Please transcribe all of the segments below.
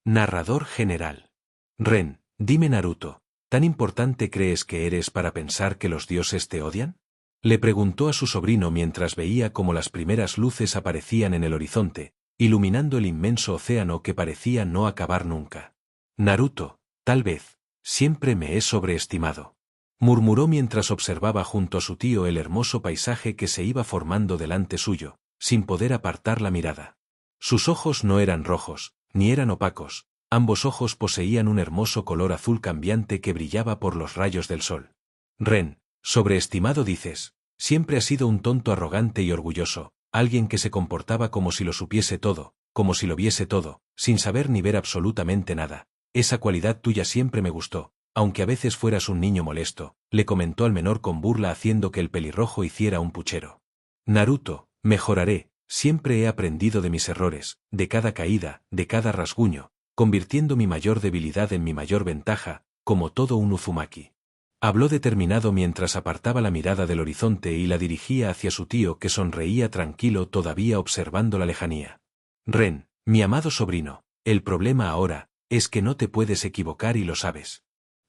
Narrador general. Ren, dime Naruto, ¿tan importante crees que eres para pensar que los dioses te odian? Le preguntó a su sobrino mientras veía cómo las primeras luces aparecían en el horizonte, iluminando el inmenso océano que parecía no acabar nunca. Naruto, tal vez, siempre me he sobreestimado. Murmuró mientras observaba junto a su tío el hermoso paisaje que se iba formando delante suyo, sin poder apartar la mirada. Sus ojos no eran rojos, ni eran opacos, ambos ojos poseían un hermoso color azul cambiante que brillaba por los rayos del sol. Ren, sobreestimado dices, siempre has sido un tonto arrogante y orgulloso, alguien que se comportaba como si lo supiese todo, como si lo viese todo, sin saber ni ver absolutamente nada. Esa cualidad tuya siempre me gustó, aunque a veces fueras un niño molesto, le comentó al menor con burla haciendo que el pelirrojo hiciera un puchero. Naruto, mejoraré, siempre he aprendido de mis errores, de cada caída, de cada rasguño, convirtiendo mi mayor debilidad en mi mayor ventaja, como todo un Uzumaki. Habló determinado mientras apartaba la mirada del horizonte y la dirigía hacia su tío que sonreía tranquilo todavía observando la lejanía. Ren, mi amado sobrino, el problema ahora es que no te puedes equivocar y lo sabes.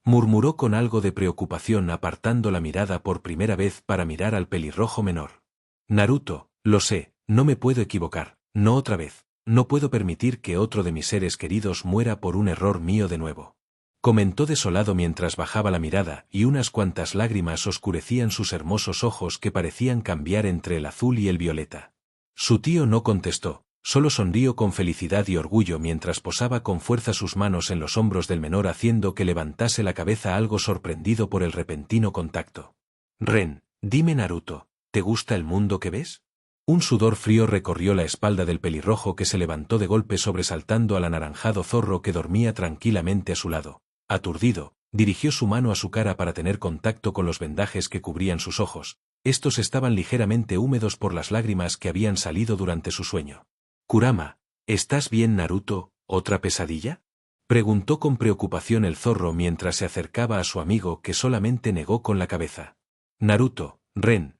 Murmuró con algo de preocupación apartando la mirada por primera vez para mirar al pelirrojo menor. Naruto, lo sé, no me puedo equivocar, no otra vez, no puedo permitir que otro de mis seres queridos muera por un error mío de nuevo. Comentó desolado mientras bajaba la mirada y unas cuantas lágrimas oscurecían sus hermosos ojos que parecían cambiar entre el azul y el violeta. Su tío no contestó, solo sonrió con felicidad y orgullo mientras posaba con fuerza sus manos en los hombros del menor haciendo que levantase la cabeza algo sorprendido por el repentino contacto. Ren, dime Naruto, ¿te gusta el mundo que ves? Un sudor frío recorrió la espalda del pelirrojo que se levantó de golpe sobresaltando al anaranjado zorro que dormía tranquilamente a su lado. Aturdido, dirigió su mano a su cara para tener contacto con los vendajes que cubrían sus ojos. Estos estaban ligeramente húmedos por las lágrimas que habían salido durante su sueño. Kurama, ¿estás bien Naruto, otra pesadilla? Preguntó con preocupación el zorro mientras se acercaba a su amigo que solamente negó con la cabeza. Naruto, Ren,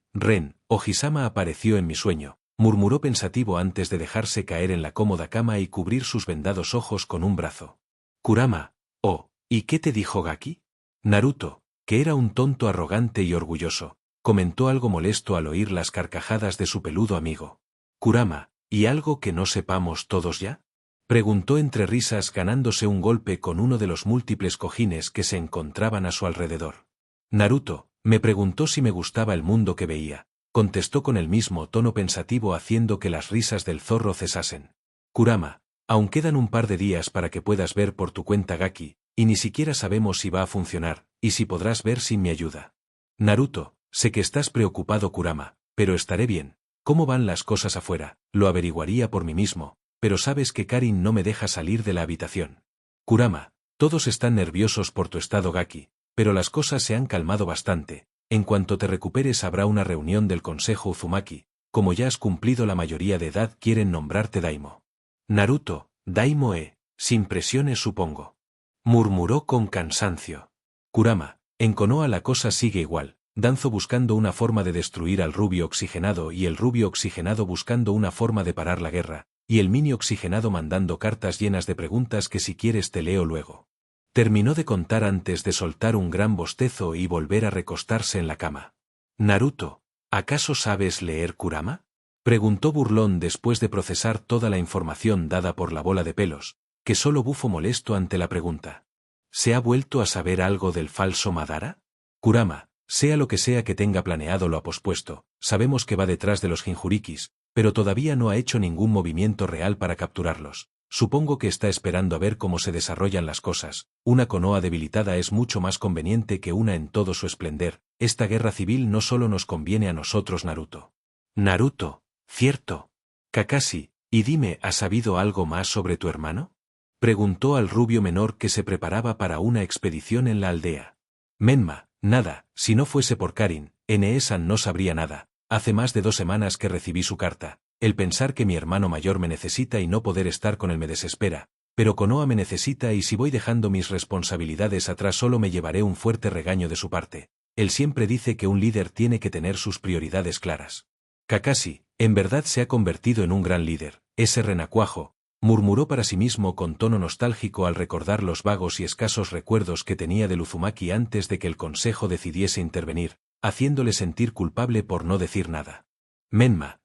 Ohisama apareció en mi sueño, murmuró pensativo antes de dejarse caer en la cómoda cama y cubrir sus vendados ojos con un brazo. Kurama, oh, ¿y qué te dijo Gaki? Naruto, que era un tonto arrogante y orgulloso, comentó algo molesto al oír las carcajadas de su peludo amigo. Kurama, ¿y algo que no sepamos todos ya? Preguntó entre risas ganándose un golpe con uno de los múltiples cojines que se encontraban a su alrededor. Naruto, me preguntó si me gustaba el mundo que veía, contestó con el mismo tono pensativo haciendo que las risas del zorro cesasen. Kurama, aún quedan un par de días para que puedas ver por tu cuenta Gaki, y ni siquiera sabemos si va a funcionar, y si podrás ver sin mi ayuda. Naruto, sé que estás preocupado Kurama, pero estaré bien. ¿Cómo van las cosas afuera? Lo averiguaría por mí mismo, pero sabes que Karin no me deja salir de la habitación. Kurama, todos están nerviosos por tu estado Gaki, pero las cosas se han calmado bastante. En cuanto te recuperes habrá una reunión del Consejo Uzumaki, como ya has cumplido la mayoría de edad quieren nombrarte Daimo. Naruto, Daimo sin presiones supongo. Murmuró con cansancio. Kurama, en Konoha la cosa sigue igual, Danzo buscando una forma de destruir al rubio oxigenado y el rubio oxigenado buscando una forma de parar la guerra, y el mini oxigenado mandando cartas llenas de preguntas que si quieres te leo luego. Terminó de contar antes de soltar un gran bostezo y volver a recostarse en la cama. Naruto, ¿acaso sabes leer Kurama? Preguntó burlón después de procesar toda la información dada por la bola de pelos, que solo bufó molesto ante la pregunta. ¿Se ha vuelto a saber algo del falso Madara? Kurama, sea lo que sea que tenga planeado lo ha pospuesto, sabemos que va detrás de los Jinchurikis, pero todavía no ha hecho ningún movimiento real para capturarlos. Supongo que está esperando a ver cómo se desarrollan las cosas. Una Konoha debilitada es mucho más conveniente que una en todo su esplendor. Esta guerra civil no solo nos conviene a nosotros Naruto. Naruto, cierto. Kakashi, y dime, ¿has sabido algo más sobre tu hermano? Preguntó al rubio menor que se preparaba para una expedición en la aldea. Menma, nada, si no fuese por Karin, Ine-san no sabría nada. Hace más de 2 semanas que recibí su carta. El pensar que mi hermano mayor me necesita y no poder estar con él me desespera, pero Konoha me necesita y si voy dejando mis responsabilidades atrás solo me llevaré un fuerte regaño de su parte. Él siempre dice que un líder tiene que tener sus prioridades claras. Kakashi, en verdad se ha convertido en un gran líder, ese renacuajo, murmuró para sí mismo con tono nostálgico al recordar los vagos y escasos recuerdos que tenía del Uzumaki antes de que el consejo decidiese intervenir, haciéndole sentir culpable por no decir nada. Menma,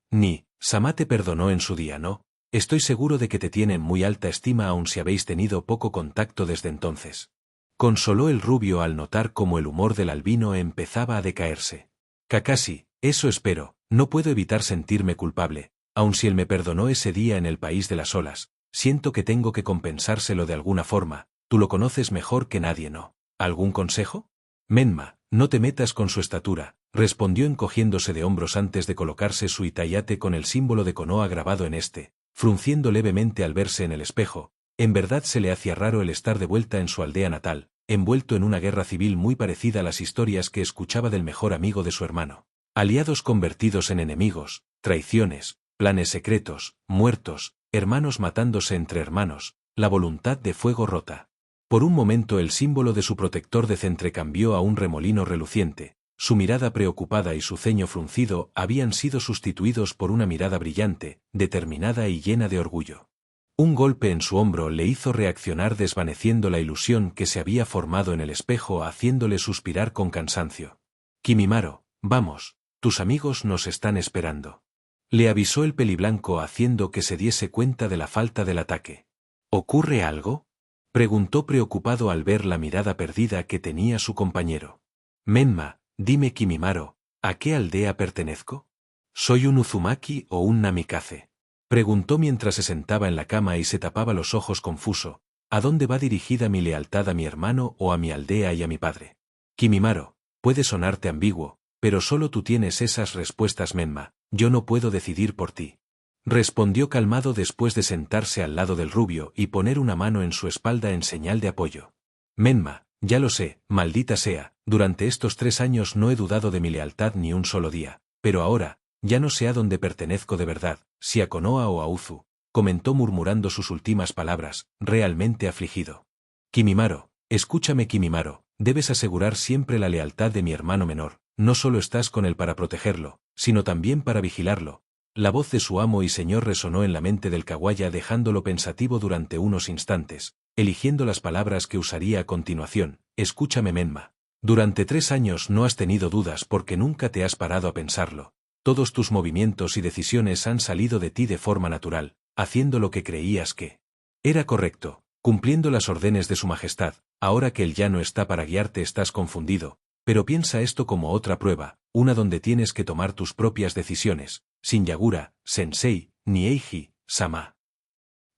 Sama te perdonó en su día, ¿no? Estoy seguro de que te tiene en muy alta estima aun si habéis tenido poco contacto desde entonces. Consoló el rubio al notar cómo el humor del albino empezaba a decaerse. Kakashi, eso espero, no puedo evitar sentirme culpable, aun si él me perdonó ese día en el país de las olas, siento que tengo que compensárselo de alguna forma, tú lo conoces mejor que nadie, ¿no? ¿Algún consejo? Menma, no te metas con su estatura, respondió encogiéndose de hombros antes de colocarse su itayate con el símbolo de Konoha grabado en este, frunciendo levemente al verse en el espejo. En verdad se le hacía raro el estar de vuelta en su aldea natal, envuelto en una guerra civil muy parecida a las historias que escuchaba del mejor amigo de su hermano. Aliados convertidos en enemigos, traiciones, planes secretos, muertos, hermanos matándose entre hermanos, la voluntad de fuego rota. Por un momento el símbolo de su protector de centre cambió a un remolino reluciente, su mirada preocupada y su ceño fruncido habían sido sustituidos por una mirada brillante, determinada y llena de orgullo. Un golpe en su hombro le hizo reaccionar desvaneciendo la ilusión que se había formado en el espejo haciéndole suspirar con cansancio. Kimimaro, vamos, tus amigos nos están esperando. Le avisó el peliblanco haciendo que se diese cuenta de la falta del ataque. ¿Ocurre algo? Preguntó preocupado al ver la mirada perdida que tenía su compañero. Menma, dime Kimimaro, ¿a qué aldea pertenezco? ¿Soy un Uzumaki o un Namikaze? Preguntó mientras se sentaba en la cama y se tapaba los ojos confuso. ¿A dónde va dirigida mi lealtad a mi hermano o a mi aldea y a mi padre? Kimimaro, puede sonarte ambiguo, pero solo tú tienes esas respuestas Menma, yo no puedo decidir por ti. Respondió calmado después de sentarse al lado del rubio y poner una mano en su espalda en señal de apoyo. Menma, ya lo sé, maldita sea, durante estos 3 años no he dudado de mi lealtad ni un solo día, pero ahora, ya no sé a dónde pertenezco de verdad, si a Konoha o a Uzu, comentó murmurando sus últimas palabras, realmente afligido. Kimimaro, escúchame Kimimaro, debes asegurar siempre la lealtad de mi hermano menor, no solo estás con él para protegerlo, sino también para vigilarlo. La voz de su amo y señor resonó en la mente del Kawaya dejándolo pensativo durante unos instantes, eligiendo las palabras que usaría a continuación. Escúchame Menma. Durante 3 años no has tenido dudas porque nunca te has parado a pensarlo. Todos tus movimientos y decisiones han salido de ti de forma natural, haciendo lo que creías que era correcto, cumpliendo las órdenes de su majestad. Ahora que él ya no está para guiarte estás confundido, pero piensa esto como otra prueba, una donde tienes que tomar tus propias decisiones, sin Yagura, Sensei, ni Eiji, Sama.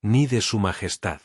Ni de su majestad.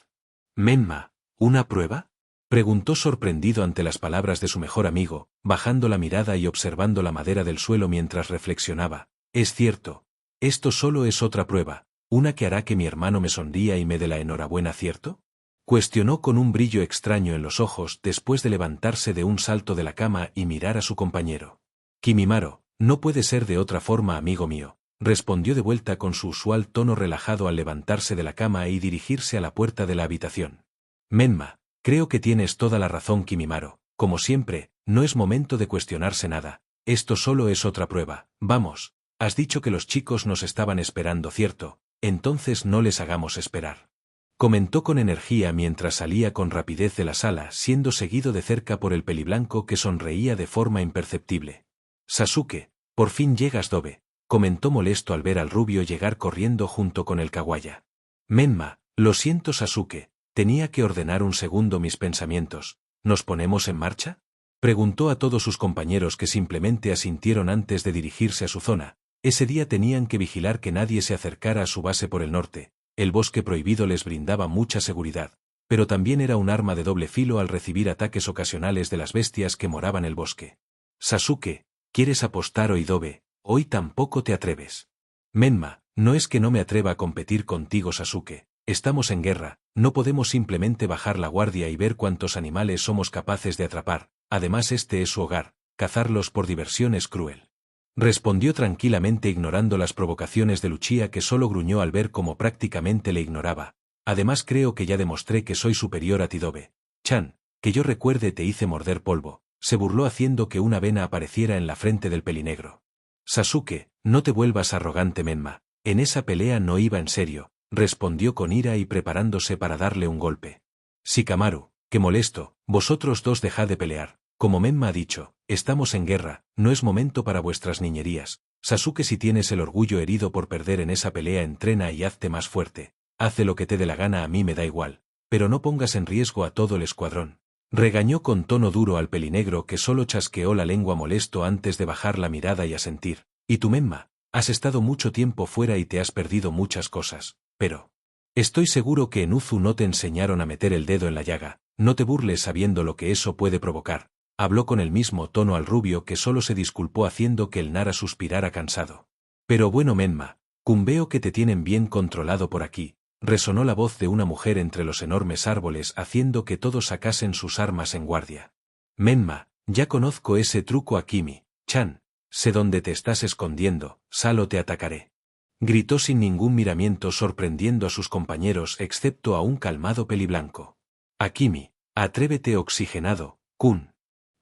Menma, ¿una prueba? Preguntó sorprendido ante las palabras de su mejor amigo, bajando la mirada y observando la madera del suelo mientras reflexionaba. Es cierto. Esto solo es otra prueba, una que hará que mi hermano me sonría y me dé la enhorabuena, ¿cierto? Cuestionó con un brillo extraño en los ojos después de levantarse de un salto de la cama y mirar a su compañero. Kimimaro, no puede ser de otra forma, amigo mío, respondió de vuelta con su usual tono relajado al levantarse de la cama y dirigirse a la puerta de la habitación. Menma, creo que tienes toda la razón Kimimaro, como siempre, no es momento de cuestionarse nada, esto solo es otra prueba, vamos, has dicho que los chicos nos estaban esperando, ¿cierto? Entonces no les hagamos esperar. Comentó con energía mientras salía con rapidez de la sala, siendo seguido de cerca por el peliblanco que sonreía de forma imperceptible. Sasuke, por fin llegas Dobe, comentó molesto al ver al rubio llegar corriendo junto con el Kawaya. Menma, lo siento Sasuke, tenía que ordenar un segundo mis pensamientos, ¿nos ponemos en marcha? Preguntó a todos sus compañeros que simplemente asintieron antes de dirigirse a su zona. Ese día tenían que vigilar que nadie se acercara a su base por el norte. El bosque prohibido les brindaba mucha seguridad, pero también era un arma de doble filo al recibir ataques ocasionales de las bestias que moraban el bosque. Sasuke, ¿quieres apostar hoy Dobe? Hoy tampoco te atreves. Menma, no es que no me atreva a competir contigo Sasuke, estamos en guerra, no podemos simplemente bajar la guardia y ver cuántos animales somos capaces de atrapar, además este es su hogar, cazarlos por diversión es cruel. Respondió tranquilamente ignorando las provocaciones de Luchia que solo gruñó al ver cómo prácticamente le ignoraba. Además creo que ya demostré que soy superior a ti Dobe. Chan, que yo recuerde te hice morder polvo, se burló haciendo que una vena apareciera en la frente del pelinegro. Sasuke, no te vuelvas arrogante Menma, en esa pelea no iba en serio, respondió con ira y preparándose para darle un golpe. Shikamaru, qué molesto, vosotros dos dejad de pelear. Como Menma ha dicho, estamos en guerra, no es momento para vuestras niñerías. Sasuke, si tienes el orgullo herido por perder en esa pelea, entrena y hazte más fuerte. Haz lo que te dé la gana, a mí me da igual. Pero no pongas en riesgo a todo el escuadrón. Regañó con tono duro al pelinegro, que solo chasqueó la lengua molesto antes de bajar la mirada y asentir. ¿Y tú, Menma? Has estado mucho tiempo fuera y te has perdido muchas cosas, pero... Estoy seguro que en Uzu no te enseñaron a meter el dedo en la llaga. No te burles sabiendo lo que eso puede provocar. Habló con el mismo tono al rubio, que solo se disculpó haciendo que el Nara suspirara cansado. Pero bueno, Menma, veo que te tienen bien controlado por aquí. Resonó la voz de una mujer entre los enormes árboles, haciendo que todos sacasen sus armas en guardia. Menma, ya conozco ese truco, Akimi-chan. Sé dónde te estás escondiendo, sal o te atacaré. Gritó sin ningún miramiento, sorprendiendo a sus compañeros excepto a un calmado peliblanco. Akimi, atrévete, oxigenado, kun.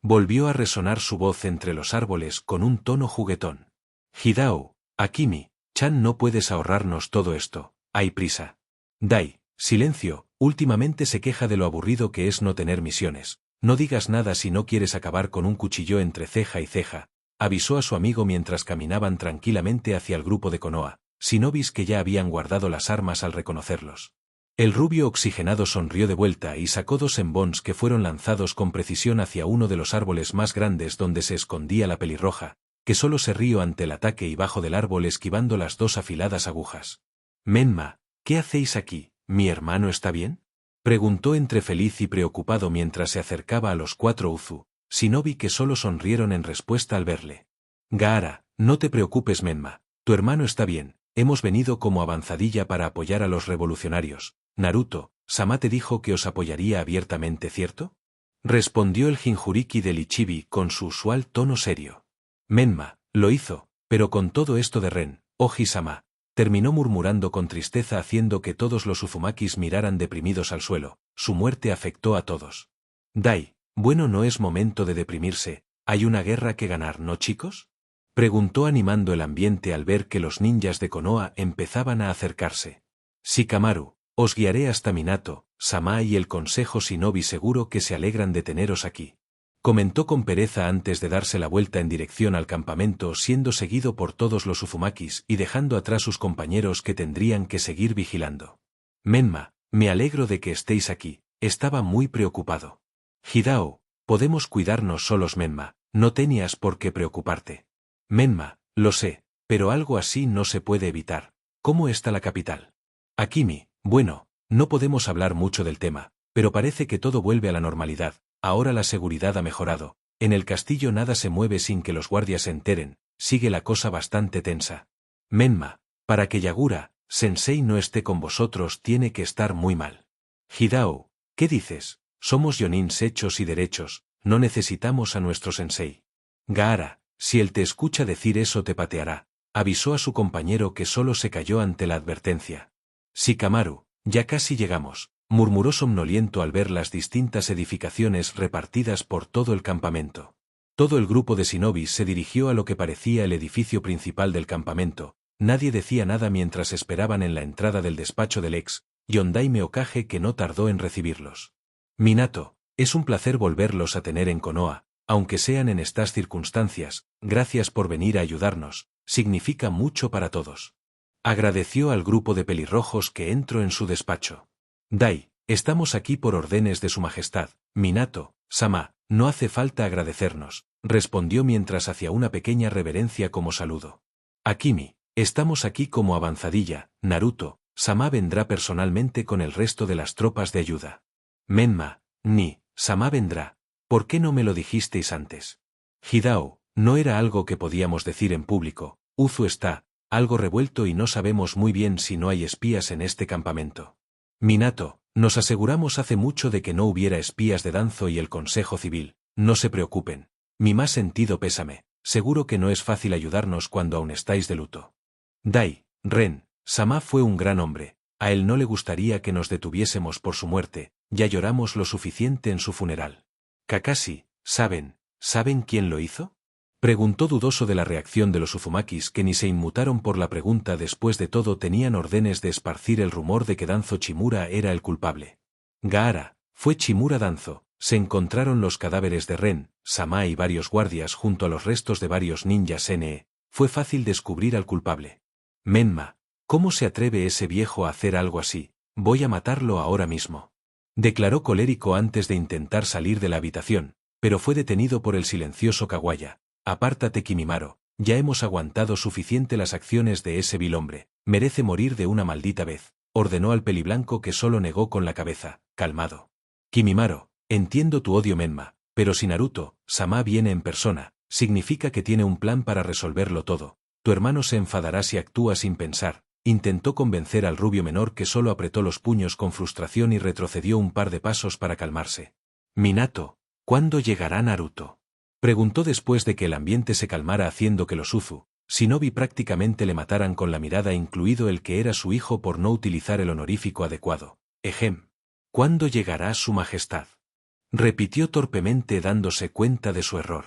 Volvió a resonar su voz entre los árboles con un tono juguetón. Hidao, Akimi-chan, no puedes ahorrarnos todo esto, hay prisa. Dai, silencio, últimamente se queja de lo aburrido que es no tener misiones. No digas nada si no quieres acabar con un cuchillo entre ceja y ceja, avisó a su amigo mientras caminaban tranquilamente hacia el grupo de Konoha, shinobis que ya habían guardado las armas al reconocerlos. El rubio oxigenado sonrió de vuelta y sacó 2 embons que fueron lanzados con precisión hacia uno de los árboles más grandes donde se escondía la pelirroja, que solo se rió ante el ataque y bajo del árbol esquivando las 2 afiladas agujas. Menma, ¿qué hacéis aquí? ¿Mi hermano está bien? Preguntó entre feliz y preocupado mientras se acercaba a los 4 Uzu, shinobi, que solo sonrieron en respuesta al verle. Gaara, no te preocupes, Menma, tu hermano está bien, hemos venido como avanzadilla para apoyar a los revolucionarios. Naruto, Sama te dijo que os apoyaría abiertamente, ¿cierto? Respondió el Jinchuriki del Ichibi con su usual tono serio. Menma, lo hizo, pero con todo esto de Ren, Oji-sama, terminó murmurando con tristeza, haciendo que todos los Uzumakis miraran deprimidos al suelo. Su muerte afectó a todos. Dai, bueno, no es momento de deprimirse, hay una guerra que ganar, ¿no, chicos? Preguntó animando el ambiente al ver que los ninjas de Konoha empezaban a acercarse. Shikamaru, os guiaré hasta Minato, Sama y el consejo shinobi, seguro que se alegran de teneros aquí. Comentó con pereza antes de darse la vuelta en dirección al campamento, siendo seguido por todos los Uzumakis y dejando atrás sus compañeros que tendrían que seguir vigilando. Menma, me alegro de que estéis aquí, estaba muy preocupado. Hidao, podemos cuidarnos solos, Menma, no tenías por qué preocuparte. Menma, lo sé, pero algo así no se puede evitar. ¿Cómo está la capital? Akimi, bueno, no podemos hablar mucho del tema, pero parece que todo vuelve a la normalidad. Ahora la seguridad ha mejorado. En el castillo nada se mueve sin que los guardias se enteren. Sigue la cosa bastante tensa. Menma, para que Yagura Sensei no esté con vosotros tiene que estar muy mal. Hidao, ¿qué dices? Somos yonins hechos y derechos, no necesitamos a nuestro sensei. Gaara, si él te escucha decir eso te pateará, avisó a su compañero, que solo se cayó ante la advertencia. Shikamaru, ya casi llegamos, murmuró somnoliento al ver las distintas edificaciones repartidas por todo el campamento. Todo el grupo de shinobis se dirigió a lo que parecía el edificio principal del campamento. Nadie decía nada mientras esperaban en la entrada del despacho del ex Yondaime Hokage, que no tardó en recibirlos. Minato, es un placer volverlos a tener en Konoha, aunque sean en estas circunstancias. Gracias por venir a ayudarnos, significa mucho para todos. Agradeció al grupo de pelirrojos que entró en su despacho. Dai, estamos aquí por órdenes de su majestad. Minato, Sama, no hace falta agradecernos, respondió mientras hacía una pequeña reverencia como saludo. Akimi, estamos aquí como avanzadilla. Naruto, Sama vendrá personalmente con el resto de las tropas de ayuda. Menma, Sama vendrá. ¿Por qué no me lo dijisteis antes? Hidao, no era algo que podíamos decir en público. Uzu está algo revuelto y no sabemos muy bien si no hay espías en este campamento. Minato, nos aseguramos hace mucho de que no hubiera espías de Danzo y el Consejo Civil. No se preocupen. Mi más sentido pésame. Seguro que no es fácil ayudarnos cuando aún estáis de luto. Dai, Ren, Sama fue un gran hombre. A él no le gustaría que nos detuviésemos por su muerte. Ya lloramos lo suficiente en su funeral. Kakashi, ¿saben quién lo hizo? Preguntó dudoso de la reacción de los Uzumakis que ni se inmutaron por la pregunta. Después de todo tenían órdenes de esparcir el rumor de que Danzo Chimura era el culpable. Gaara, fue Chimura Danzo. Se encontraron los cadáveres de Ren, Sama y varios guardias junto a los restos de varios ninjas NE. Fue fácil descubrir al culpable. Menma, ¿cómo se atreve ese viejo a hacer algo así? Voy a matarlo ahora mismo. Declaró colérico antes de intentar salir de la habitación, pero fue detenido por el silencioso Kawaya. Apártate, Kimimaro, ya hemos aguantado suficiente las acciones de ese vil hombre, merece morir de una maldita vez, ordenó al peliblanco, que solo negó con la cabeza, calmado. Kimimaro, entiendo tu odio, Menma, pero si Naruto, Sama viene en persona, significa que tiene un plan para resolverlo todo. Tu hermano se enfadará si actúa sin pensar. Intentó convencer al rubio menor, que solo apretó los puños con frustración y retrocedió un par de pasos para calmarse. Minato, ¿cuándo llegará Naruto? Preguntó después de que el ambiente se calmara, haciendo que los Shinobi prácticamente le mataran con la mirada, incluido el que era su hijo por no utilizar el honorífico adecuado. Ejem. ¿Cuándo llegará su majestad? Repitió torpemente, dándose cuenta de su error.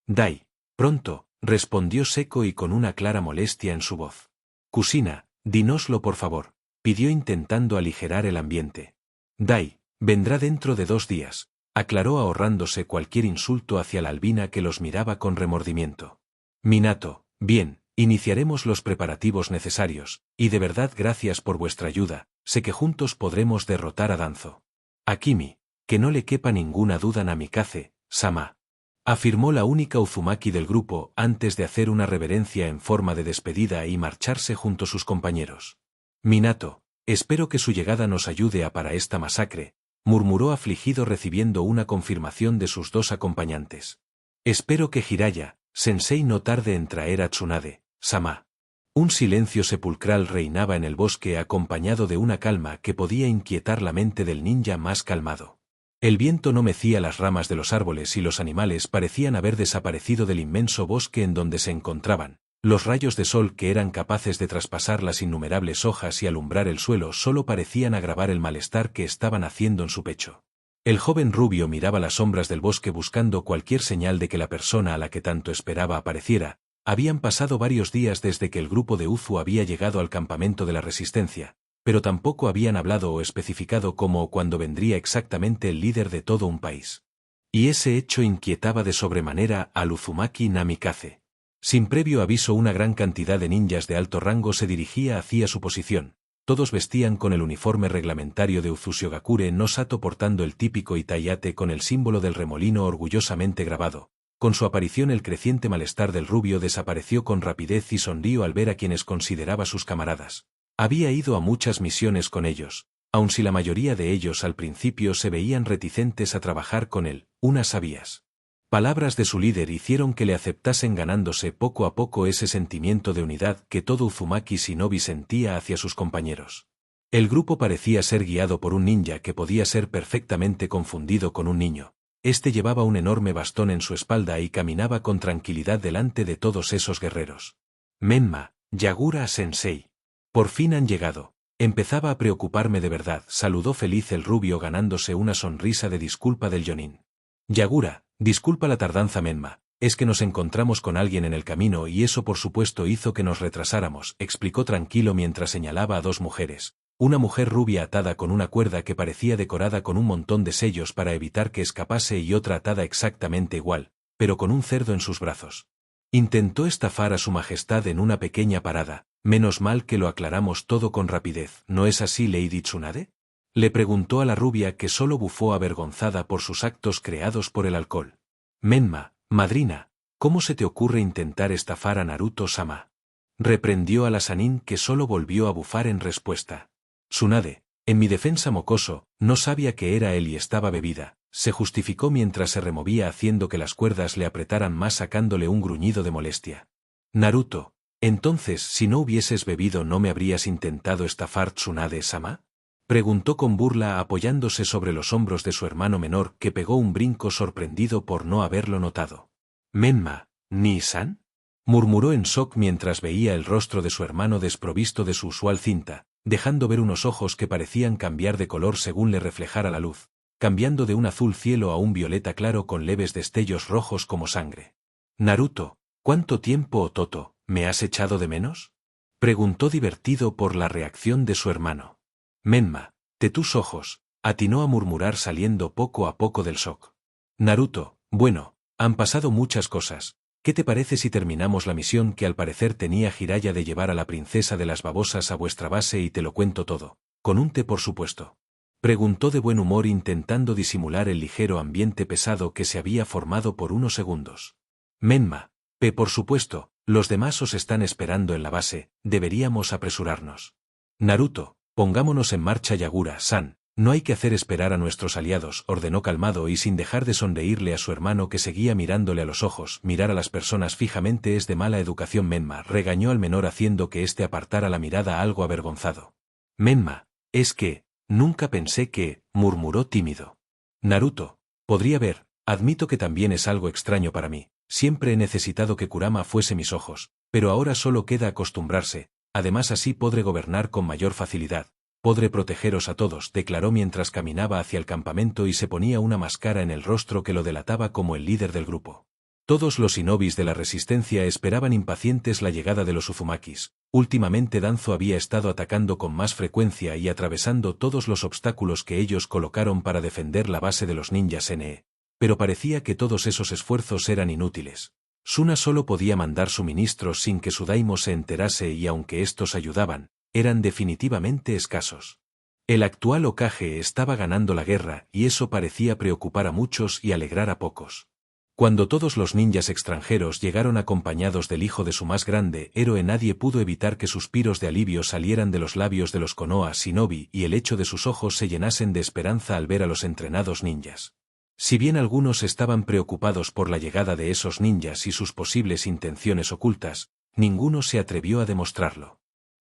Dai. Pronto, respondió seco y con una clara molestia en su voz. Kusina, dínoslo por favor, pidió intentando aligerar el ambiente. Dai, vendrá dentro de 2 días, aclaró, ahorrándose cualquier insulto hacia la albina, que los miraba con remordimiento. Minato, bien, iniciaremos los preparativos necesarios, y de verdad gracias por vuestra ayuda, sé que juntos podremos derrotar a Danzo. Akimi, que no le quepa ninguna duda, Namikaze, Sama. Afirmó la única Uzumaki del grupo antes de hacer una reverencia en forma de despedida y marcharse junto a sus compañeros. Minato, espero que su llegada nos ayude a parar esta masacre, murmuró afligido, recibiendo una confirmación de sus 2 acompañantes. Espero que Jiraiya, sensei, no tarde en traer a Tsunade, Sama. Un silencio sepulcral reinaba en el bosque, acompañado de una calma que podía inquietar la mente del ninja más calmado. El viento no mecía las ramas de los árboles y los animales parecían haber desaparecido del inmenso bosque en donde se encontraban. Los rayos de sol, que eran capaces de traspasar las innumerables hojas y alumbrar el suelo, solo parecían agravar el malestar que estaban haciendo en su pecho. El joven rubio miraba las sombras del bosque buscando cualquier señal de que la persona a la que tanto esperaba apareciera. Habían pasado varios días desde que el grupo de Uzu había llegado al campamento de la Resistencia, pero tampoco habían hablado o especificado cómo o cuándo vendría exactamente el líder de todo un país. Y ese hecho inquietaba de sobremanera al Uzumaki Namikaze. Sin previo aviso, una gran cantidad de ninjas de alto rango se dirigía hacia su posición. Todos vestían con el uniforme reglamentario de Uzushiogakure no Sato, portando el típico itayate con el símbolo del remolino orgullosamente grabado. Con su aparición, el creciente malestar del rubio desapareció con rapidez y sonrió al ver a quienes consideraba sus camaradas. Había ido a muchas misiones con ellos, aun si la mayoría de ellos al principio se veían reticentes a trabajar con él. Unas sabias palabras de su líder hicieron que le aceptasen, ganándose poco a poco ese sentimiento de unidad que todo Uzumaki Shinobi sentía hacia sus compañeros. El grupo parecía ser guiado por un ninja que podía ser perfectamente confundido con un niño. Este llevaba un enorme bastón en su espalda y caminaba con tranquilidad delante de todos esos guerreros. Menma, Yagura Sensei. Por fin han llegado. Empezaba a preocuparme de verdad, saludó feliz el rubio, ganándose una sonrisa de disculpa del Jonin. Yagura, disculpa la tardanza, Menma, es que nos encontramos con alguien en el camino y eso por supuesto hizo que nos retrasáramos, explicó tranquilo mientras señalaba a 2 mujeres. Una mujer rubia atada con una cuerda que parecía decorada con un montón de sellos para evitar que escapase, y otra atada exactamente igual, pero con un cerdo en sus brazos. Intentó estafar a su majestad en una pequeña parada. Menos mal que lo aclaramos todo con rapidez, ¿no es así, Lady Tsunade? Le preguntó a la rubia, que solo bufó avergonzada por sus actos creados por el alcohol. Menma, madrina, ¿cómo se te ocurre intentar estafar a Naruto-sama? Reprendió a la Sanin, que solo volvió a bufar en respuesta. Tsunade, en mi defensa, mocoso, no sabía que era él y estaba bebida, se justificó mientras se removía, haciendo que las cuerdas le apretaran más, sacándole un gruñido de molestia. Naruto, entonces, si no hubieses bebido, ¿no me habrías intentado estafar, Tsunade-sama? Preguntó con burla, apoyándose sobre los hombros de su hermano menor, que pegó un brinco sorprendido por no haberlo notado. Menma, ¿Ni-san? Murmuró en shock mientras veía el rostro de su hermano desprovisto de su usual cinta, dejando ver unos ojos que parecían cambiar de color según le reflejara la luz, cambiando de un azul cielo a un violeta claro con leves destellos rojos como sangre. Naruto, ¿cuánto tiempo, Ototo, me has echado de menos? Preguntó divertido por la reacción de su hermano. Menma, tus ojos, atinó a murmurar saliendo poco a poco del shock. Naruto, bueno, han pasado muchas cosas. ¿Qué te parece si terminamos la misión que al parecer tenía Jiraiya de llevar a la princesa de las babosas a vuestra base y te lo cuento todo? Con un té, por supuesto. Preguntó de buen humor intentando disimular el ligero ambiente pesado que se había formado por unos segundos. Menma, por supuesto, los demás os están esperando en la base, deberíamos apresurarnos. Naruto, pongámonos en marcha, Yagura-san, no hay que hacer esperar a nuestros aliados, ordenó calmado y sin dejar de sonreírle a su hermano que seguía mirándole a los ojos. Mirar a las personas fijamente es de mala educación. Menma regañó al menor haciendo que éste apartara la mirada algo avergonzado. Menma, es que, nunca pensé que, murmuró tímido. Naruto, podría ver, admito que también es algo extraño para mí, siempre he necesitado que Kurama fuese mis ojos, pero ahora solo queda acostumbrarse, además así podré gobernar con mayor facilidad. Podré protegeros a todos, declaró mientras caminaba hacia el campamento y se ponía una máscara en el rostro que lo delataba como el líder del grupo. Todos los shinobis de la resistencia esperaban impacientes la llegada de los Uzumakis. Últimamente Danzo había estado atacando con más frecuencia y atravesando todos los obstáculos que ellos colocaron para defender la base de los ninjas NE. Pero parecía que todos esos esfuerzos eran inútiles. Suna solo podía mandar suministros sin que su daimyo se enterase y aunque estos ayudaban, eran definitivamente escasos. El actual Hokage estaba ganando la guerra y eso parecía preocupar a muchos y alegrar a pocos. Cuando todos los ninjas extranjeros llegaron acompañados del hijo de su más grande héroe, nadie pudo evitar que suspiros de alivio salieran de los labios de los Konoha Shinobi y el hecho de sus ojos se llenasen de esperanza al ver a los entrenados ninjas. Si bien algunos estaban preocupados por la llegada de esos ninjas y sus posibles intenciones ocultas, ninguno se atrevió a demostrarlo.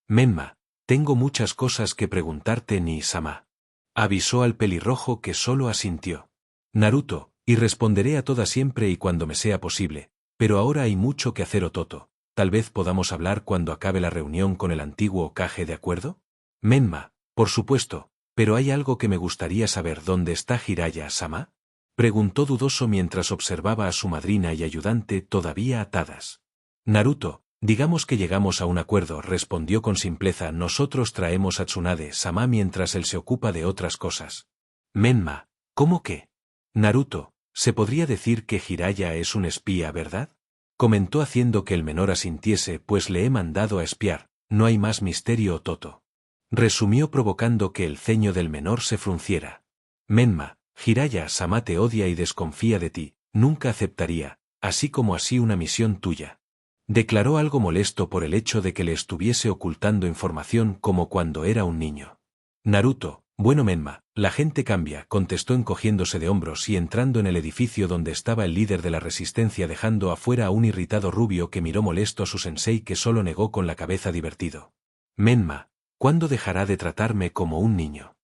Menma, tengo muchas cosas que preguntarte, Ni-sama. Avisó al pelirrojo que solo asintió. Naruto, y responderé a todas siempre y cuando me sea posible, pero ahora hay mucho que hacer, Ototo. Tal vez podamos hablar cuando acabe la reunión con el antiguo Hokage, ¿de acuerdo? Menma, por supuesto, pero hay algo que me gustaría saber. ¿Dónde está Jiraiya-sama? Preguntó dudoso mientras observaba a su madrina y ayudante todavía atadas. Naruto, digamos que llegamos a un acuerdo, respondió con simpleza. Nosotros traemos a Tsunade-sama mientras él se ocupa de otras cosas. Menma, ¿cómo que? Naruto, se podría decir que Jiraiya es un espía, ¿verdad? Comentó haciendo que el menor asintiese. Pues le he mandado a espiar, no hay más misterio, Ototo. Resumió provocando que el ceño del menor se frunciera. Menma, Jiraiya-sama te odia y desconfía de ti, nunca aceptaría, así como así una misión tuya. Declaró algo molesto por el hecho de que le estuviese ocultando información como cuando era un niño. Naruto, bueno Menma, la gente cambia, contestó encogiéndose de hombros y entrando en el edificio donde estaba el líder de la resistencia, dejando afuera a un irritado rubio que miró molesto a su sensei, que solo negó con la cabeza divertido. Menma, ¿cuándo dejará de tratarme como un niño?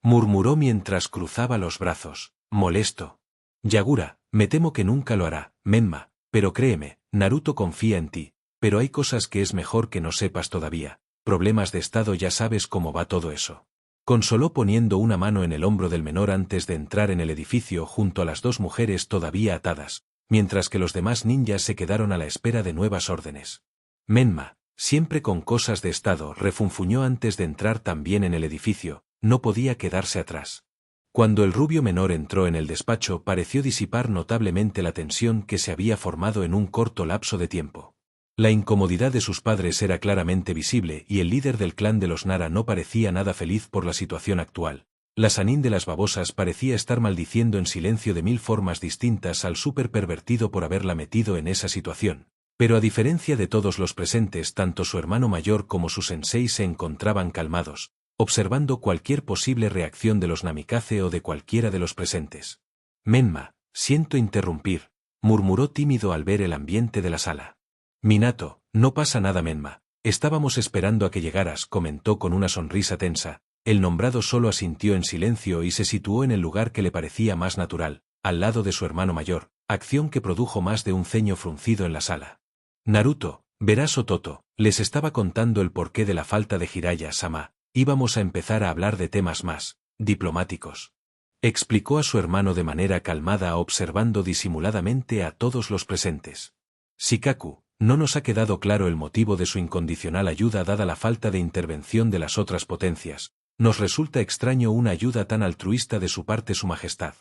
Murmuró mientras cruzaba los brazos, molesto. Yagura, me temo que nunca lo hará, Menma, pero créeme, Naruto confía en ti, pero hay cosas que es mejor que no sepas todavía, problemas de estado, ya sabes cómo va todo eso. Consoló poniendo una mano en el hombro del menor antes de entrar en el edificio junto a las dos mujeres todavía atadas, mientras que los demás ninjas se quedaron a la espera de nuevas órdenes. Menma, siempre con cosas de estado, refunfuñó antes de entrar también en el edificio, no podía quedarse atrás. Cuando el rubio menor entró en el despacho pareció disipar notablemente la tensión que se había formado en un corto lapso de tiempo. La incomodidad de sus padres era claramente visible y el líder del clan de los Nara no parecía nada feliz por la situación actual. La Sanin de las babosas parecía estar maldiciendo en silencio de mil formas distintas al súper pervertido por haberla metido en esa situación. Pero a diferencia de todos los presentes, tanto su hermano mayor como su sensei se encontraban calmados, observando cualquier posible reacción de los Namikaze o de cualquiera de los presentes. Menma, siento interrumpir, murmuró tímido al ver el ambiente de la sala. Minato, no pasa nada Menma, estábamos esperando a que llegaras, comentó con una sonrisa tensa. El nombrado solo asintió en silencio y se situó en el lugar que le parecía más natural, al lado de su hermano mayor, acción que produjo más de un ceño fruncido en la sala. Naruto, verás Ototo, les estaba contando el porqué de la falta de Jiraiya-sama, íbamos a empezar a hablar de temas más diplomáticos. Explicó a su hermano de manera calmada observando disimuladamente a todos los presentes. Shikaku, no nos ha quedado claro el motivo de su incondicional ayuda dada la falta de intervención de las otras potencias. Nos resulta extraño una ayuda tan altruista de su parte Su Majestad.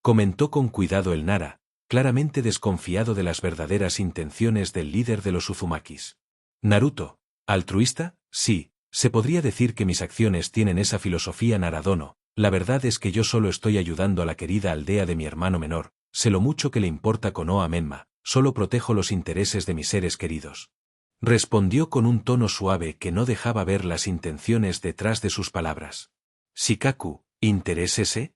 Comentó con cuidado el Nara, claramente desconfiado de las verdaderas intenciones del líder de los Uzumakis. Naruto, ¿altruista? Sí, se podría decir que mis acciones tienen esa filosofía Naradono. La verdad es que yo solo estoy ayudando a la querida aldea de mi hermano menor, sé lo mucho que le importa Konoha Menma, solo protejo los intereses de mis seres queridos. Respondió con un tono suave que no dejaba ver las intenciones detrás de sus palabras. Shikaku, ¿interésese?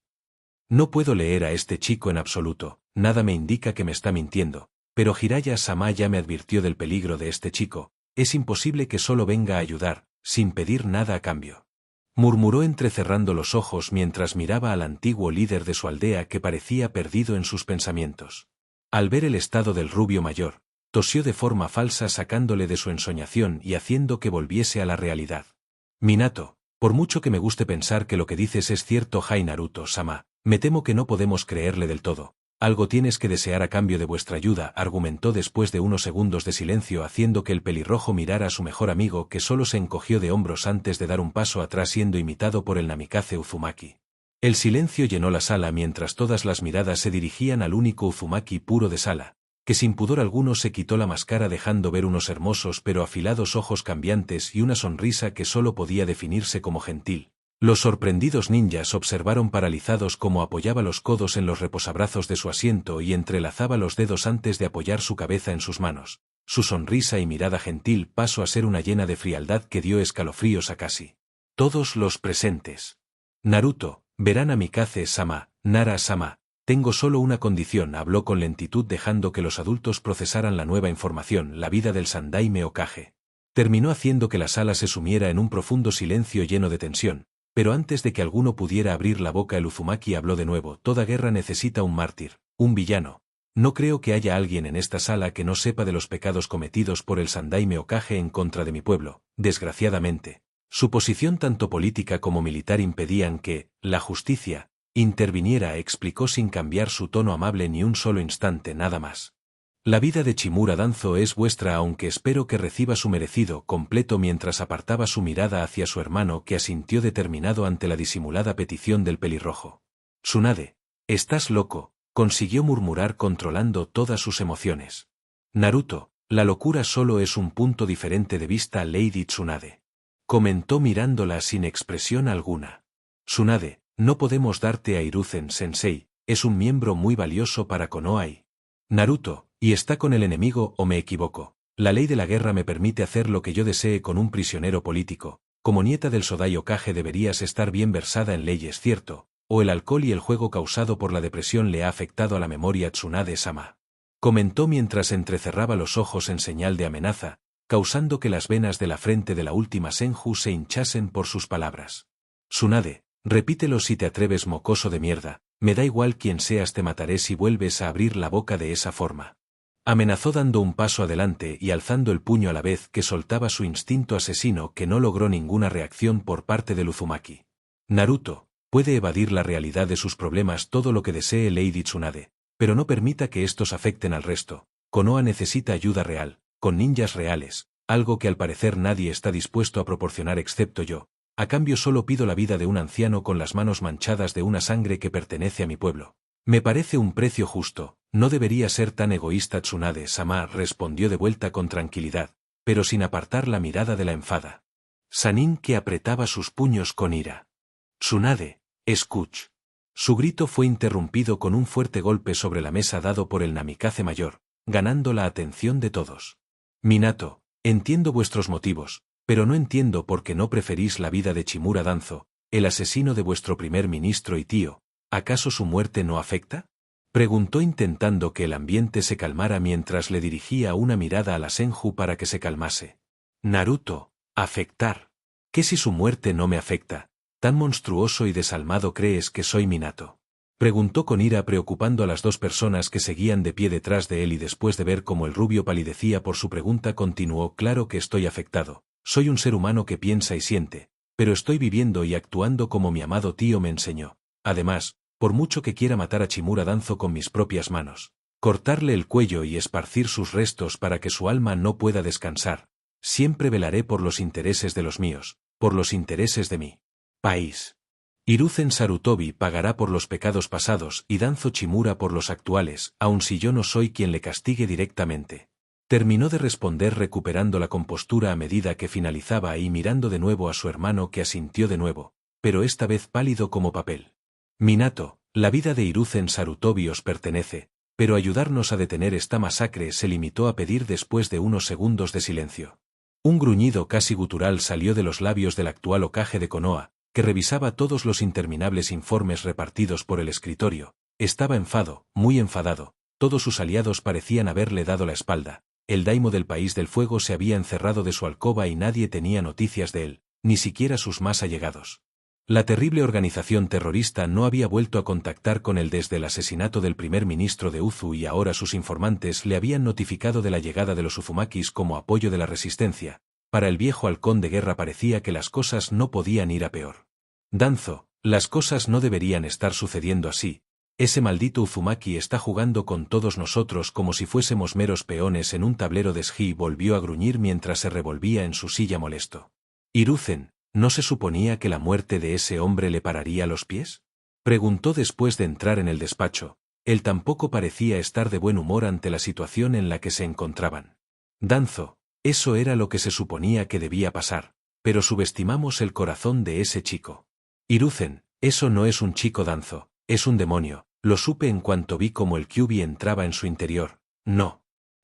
No puedo leer a este chico en absoluto, nada me indica que me está mintiendo, pero Jiraiya-sama ya me advirtió del peligro de este chico, es imposible que solo venga a ayudar, sin pedir nada a cambio. Murmuró entrecerrando los ojos mientras miraba al antiguo líder de su aldea que parecía perdido en sus pensamientos. Al ver el estado del rubio mayor, tosió de forma falsa sacándole de su ensoñación y haciendo que volviese a la realidad. Minato, por mucho que me guste pensar que lo que dices es cierto Naruto-sama, me temo que no podemos creerle del todo. Algo tienes que desear a cambio de vuestra ayuda, argumentó después de unos segundos de silencio haciendo que el pelirrojo mirara a su mejor amigo que solo se encogió de hombros antes de dar un paso atrás siendo imitado por el Namikaze Uzumaki. El silencio llenó la sala mientras todas las miradas se dirigían al único Uzumaki puro de sala, que sin pudor alguno se quitó la máscara dejando ver unos hermosos pero afilados ojos cambiantes y una sonrisa que solo podía definirse como gentil. Los sorprendidos ninjas observaron paralizados cómo apoyaba los codos en los reposabrazos de su asiento y entrelazaba los dedos antes de apoyar su cabeza en sus manos. Su sonrisa y mirada gentil pasó a ser una llena de frialdad que dio escalofríos a casi todos los presentes. Naruto, verán a Mikaze-sama, Nara-sama, tengo solo una condición, habló con lentitud dejando que los adultos procesaran la nueva información, la vida del Sandaime Hokage. Terminó haciendo que la sala se sumiera en un profundo silencio lleno de tensión. Pero antes de que alguno pudiera abrir la boca el Uzumaki habló de nuevo, toda guerra necesita un mártir, un villano. No creo que haya alguien en esta sala que no sepa de los pecados cometidos por el Sandaime Hokage en contra de mi pueblo, desgraciadamente. Su posición tanto política como militar impedían que, la justicia, interviniera, explicó sin cambiar su tono amable ni un solo instante nada más. La vida de Chimura Danzo es vuestra aunque espero que reciba su merecido completo mientras apartaba su mirada hacia su hermano que asintió determinado ante la disimulada petición del pelirrojo. Tsunade, estás loco, consiguió murmurar controlando todas sus emociones. Naruto, la locura solo es un punto diferente de vista Lady Tsunade. Comentó mirándola sin expresión alguna. Tsunade, no podemos darte a Hiruzen-sensei, es un miembro muy valioso para Konoha. Naruto, ¿y está con el enemigo o me equivoco? La ley de la guerra me permite hacer lo que yo desee con un prisionero político. Como nieta del Sodai Hokage deberías estar bien versada en leyes, ¿cierto? O el alcohol y el juego causado por la depresión le ha afectado a la memoria Tsunade-sama. Comentó mientras entrecerraba los ojos en señal de amenaza, causando que las venas de la frente de la última Senju se hinchasen por sus palabras. Tsunade, repítelo si te atreves, mocoso de mierda. Me da igual quién seas, te mataré si vuelves a abrir la boca de esa forma. Amenazó dando un paso adelante y alzando el puño a la vez que soltaba su instinto asesino que no logró ninguna reacción por parte del Uzumaki. Naruto, puede evadir la realidad de sus problemas todo lo que desee Lady Tsunade, pero no permita que estos afecten al resto. Konoha necesita ayuda real, con ninjas reales, algo que al parecer nadie está dispuesto a proporcionar excepto yo. A cambio solo pido la vida de un anciano con las manos manchadas de una sangre que pertenece a mi pueblo. Me parece un precio justo, no debería ser tan egoísta Tsunade-sama, respondió de vuelta con tranquilidad, pero sin apartar la mirada de la enfada. Sanin que apretaba sus puños con ira. Tsunade, escuch. Su grito fue interrumpido con un fuerte golpe sobre la mesa dado por el Namikaze mayor, ganando la atención de todos. Minato, entiendo vuestros motivos, pero no entiendo por qué no preferís la vida de Chimura Danzo, el asesino de vuestro primer ministro y tío. ¿Acaso su muerte no afecta? Preguntó intentando que el ambiente se calmara mientras le dirigía una mirada a la Senju para que se calmase. Naruto, ¿afectar? ¿Qué si su muerte no me afecta? ¿Tan monstruoso y desalmado crees que soy, Minato? Preguntó con ira preocupando a las dos personas que seguían de pie detrás de él y después de ver cómo el rubio palidecía por su pregunta continuó: claro que estoy afectado. Soy un ser humano que piensa y siente, pero estoy viviendo y actuando como mi amado tío me enseñó. Además, por mucho que quiera matar a Chimura Danzo con mis propias manos, cortarle el cuello y esparcir sus restos para que su alma no pueda descansar. Siempre velaré por los intereses de los míos, por los intereses de mi país. Hiruzen Sarutobi pagará por los pecados pasados y Danzo Chimura por los actuales, aun si yo no soy quien le castigue directamente. Terminó de responder recuperando la compostura a medida que finalizaba y mirando de nuevo a su hermano que asintió de nuevo, pero esta vez pálido como papel. Minato, la vida de Hiruzen Sarutobi os pertenece, pero ayudarnos a detener esta masacre se limitó a pedir después de unos segundos de silencio. Un gruñido casi gutural salió de los labios del actual Hokage de Konoha, que revisaba todos los interminables informes repartidos por el escritorio. Estaba muy enfadado, todos sus aliados parecían haberle dado la espalda, el daimo del País del Fuego se había encerrado de su alcoba y nadie tenía noticias de él, ni siquiera sus más allegados. La terrible organización terrorista no había vuelto a contactar con él desde el asesinato del primer ministro de Uzu y ahora sus informantes le habían notificado de la llegada de los Uzumakis como apoyo de la resistencia. Para el viejo halcón de guerra parecía que las cosas no podían ir a peor. Danzo, las cosas no deberían estar sucediendo así. Ese maldito Uzumaki está jugando con todos nosotros como si fuésemos meros peones en un tablero de esquí, volvió a gruñir mientras se revolvía en su silla molesto. Hiruzen, ¿no se suponía que la muerte de ese hombre le pararía los pies? Preguntó después de entrar en el despacho. Él tampoco parecía estar de buen humor ante la situación en la que se encontraban. Danzo, eso era lo que se suponía que debía pasar, pero subestimamos el corazón de ese chico. Hiruzen, eso no es un chico Danzo, es un demonio, lo supe en cuanto vi cómo el Kyuubi entraba en su interior. No.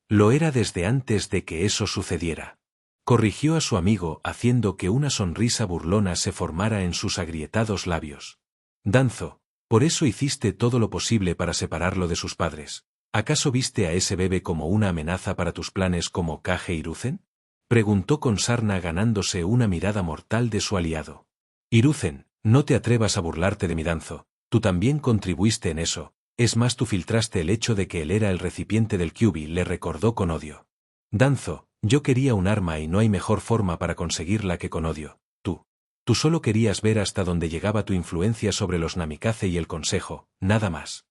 Lo era desde antes de que eso sucediera. Corrigió a su amigo haciendo que una sonrisa burlona se formara en sus agrietados labios. Danzo, por eso hiciste todo lo posible para separarlo de sus padres. ¿Acaso viste a ese bebé como una amenaza para tus planes como Hokage Hiruzen? Preguntó con sarna ganándose una mirada mortal de su aliado. Hiruzen, no te atrevas a burlarte de mi Danzo, tú también contribuiste en eso, es más tú filtraste el hecho de que él era el recipiente del Kyuubi, le recordó con odio. Danzo, yo quería un arma y no hay mejor forma para conseguirla que con odio. Tú solo querías ver hasta dónde llegaba tu influencia sobre los Namikaze y el consejo, nada más.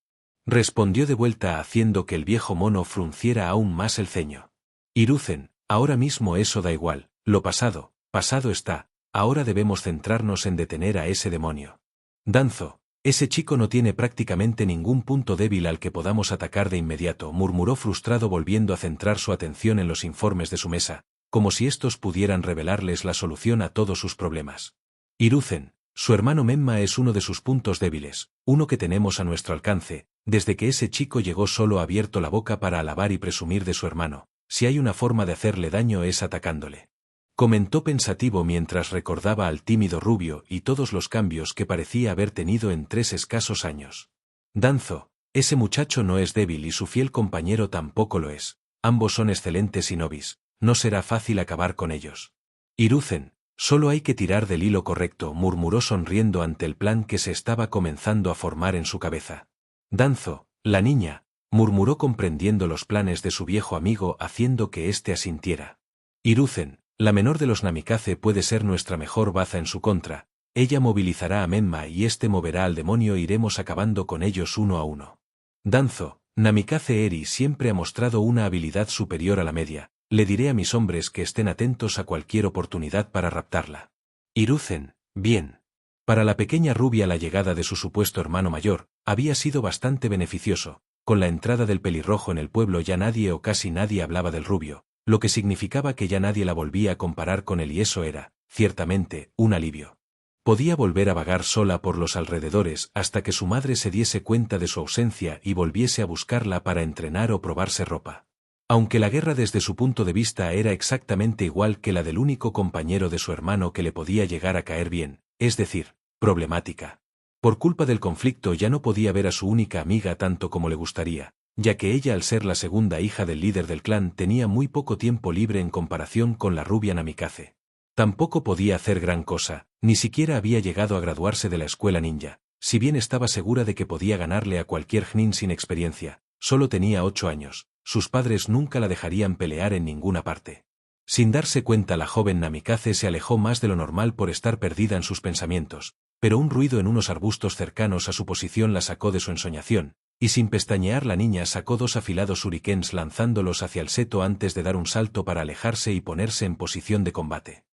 Respondió de vuelta haciendo que el viejo mono frunciera aún más el ceño. Hiruzen, ahora mismo eso da igual, lo pasado, pasado está, ahora debemos centrarnos en detener a ese demonio. Danzo, ese chico no tiene prácticamente ningún punto débil al que podamos atacar de inmediato, murmuró frustrado volviendo a centrar su atención en los informes de su mesa, como si estos pudieran revelarles la solución a todos sus problemas. Hiruzen, su hermano Menma es uno de sus puntos débiles, uno que tenemos a nuestro alcance, desde que ese chico llegó solo ha abierto la boca para alabar y presumir de su hermano, si hay una forma de hacerle daño es atacándole. Comentó pensativo mientras recordaba al tímido rubio y todos los cambios que parecía haber tenido en 3 escasos años. Danzo, ese muchacho no es débil y su fiel compañero tampoco lo es, ambos son excelentes shinobis, no será fácil acabar con ellos. Hiruzen, solo hay que tirar del hilo correcto, murmuró sonriendo ante el plan que se estaba comenzando a formar en su cabeza. Danzo, la niña, murmuró comprendiendo los planes de su viejo amigo haciendo que éste asintiera. Hiruzen, la menor de los Namikaze puede ser nuestra mejor baza en su contra, ella movilizará a Menma y este moverá al demonio e iremos acabando con ellos uno a uno. Danzo, Namikaze Eri siempre ha mostrado una habilidad superior a la media, le diré a mis hombres que estén atentos a cualquier oportunidad para raptarla. Hiruzen, bien. Para la pequeña rubia la llegada de su supuesto hermano mayor, había sido bastante beneficioso, con la entrada del pelirrojo en el pueblo ya nadie o casi nadie hablaba del rubio, lo que significaba que ya nadie la volvía a comparar con él y eso era, ciertamente, un alivio. Podía volver a vagar sola por los alrededores hasta que su madre se diese cuenta de su ausencia y volviese a buscarla para entrenar o probarse ropa. Aunque la guerra desde su punto de vista era exactamente igual que la del único compañero de su hermano que le podía llegar a caer bien, es decir, problemática. Por culpa del conflicto ya no podía ver a su única amiga tanto como le gustaría, ya que ella al ser la segunda hija del líder del clan tenía muy poco tiempo libre en comparación con la rubia Namikaze. Tampoco podía hacer gran cosa, ni siquiera había llegado a graduarse de la escuela ninja, si bien estaba segura de que podía ganarle a cualquier Jnin sin experiencia, solo tenía 8 años. Sus padres nunca la dejarían pelear en ninguna parte. Sin darse cuenta la joven Namikaze se alejó más de lo normal por estar perdida en sus pensamientos, pero un ruido en unos arbustos cercanos a su posición la sacó de su ensoñación, y sin pestañear la niña sacó 2 afilados shurikens lanzándolos hacia el seto antes de dar un salto para alejarse y ponerse en posición de combate.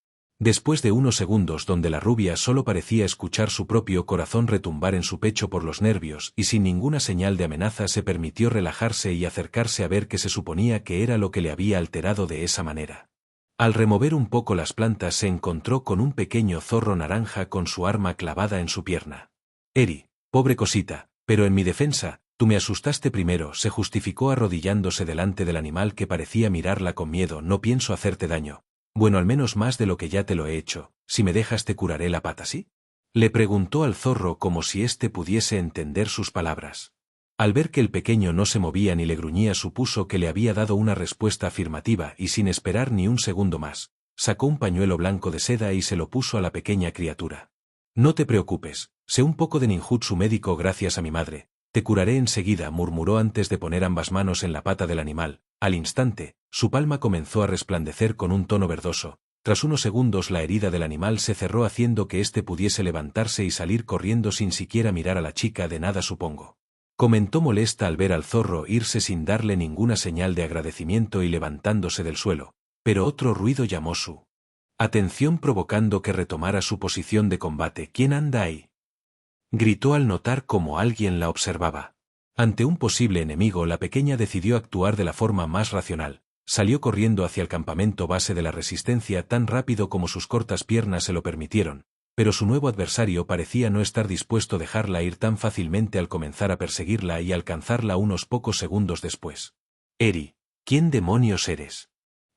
Después de unos segundos donde la rubia solo parecía escuchar su propio corazón retumbar en su pecho por los nervios y sin ninguna señal de amenaza se permitió relajarse y acercarse a ver qué se suponía que era lo que le había alterado de esa manera. Al remover un poco las plantas se encontró con un pequeño zorro naranja con su arma clavada en su pierna. Eri, pobre cosita, pero en mi defensa, tú me asustaste primero, se justificó arrodillándose delante del animal que parecía mirarla con miedo. No pienso hacerte daño. Bueno, al menos más de lo que ya te lo he hecho. Si me dejas te curaré la pata, ¿sí? Le preguntó al zorro como si éste pudiese entender sus palabras. Al ver que el pequeño no se movía ni le gruñía, supuso que le había dado una respuesta afirmativa y sin esperar ni un segundo más, sacó un pañuelo blanco de seda y se lo puso a la pequeña criatura. No te preocupes, sé un poco de ninjutsu médico gracias a mi madre. Te curaré enseguida, murmuró antes de poner ambas manos en la pata del animal. Al instante, su palma comenzó a resplandecer con un tono verdoso. Tras unos segundos la herida del animal se cerró haciendo que éste pudiese levantarse y salir corriendo sin siquiera mirar a la chica. De nada, supongo. Comentó molesta al ver al zorro irse sin darle ninguna señal de agradecimiento y levantándose del suelo, pero otro ruido llamó su atención provocando que retomara su posición de combate. ¿Quién anda ahí?, gritó al notar cómo alguien la observaba. Ante un posible enemigo, la pequeña decidió actuar de la forma más racional. Salió corriendo hacia el campamento base de la resistencia tan rápido como sus cortas piernas se lo permitieron, pero su nuevo adversario parecía no estar dispuesto a dejarla ir tan fácilmente al comenzar a perseguirla y alcanzarla unos pocos segundos después. Eri, ¿quién demonios eres?,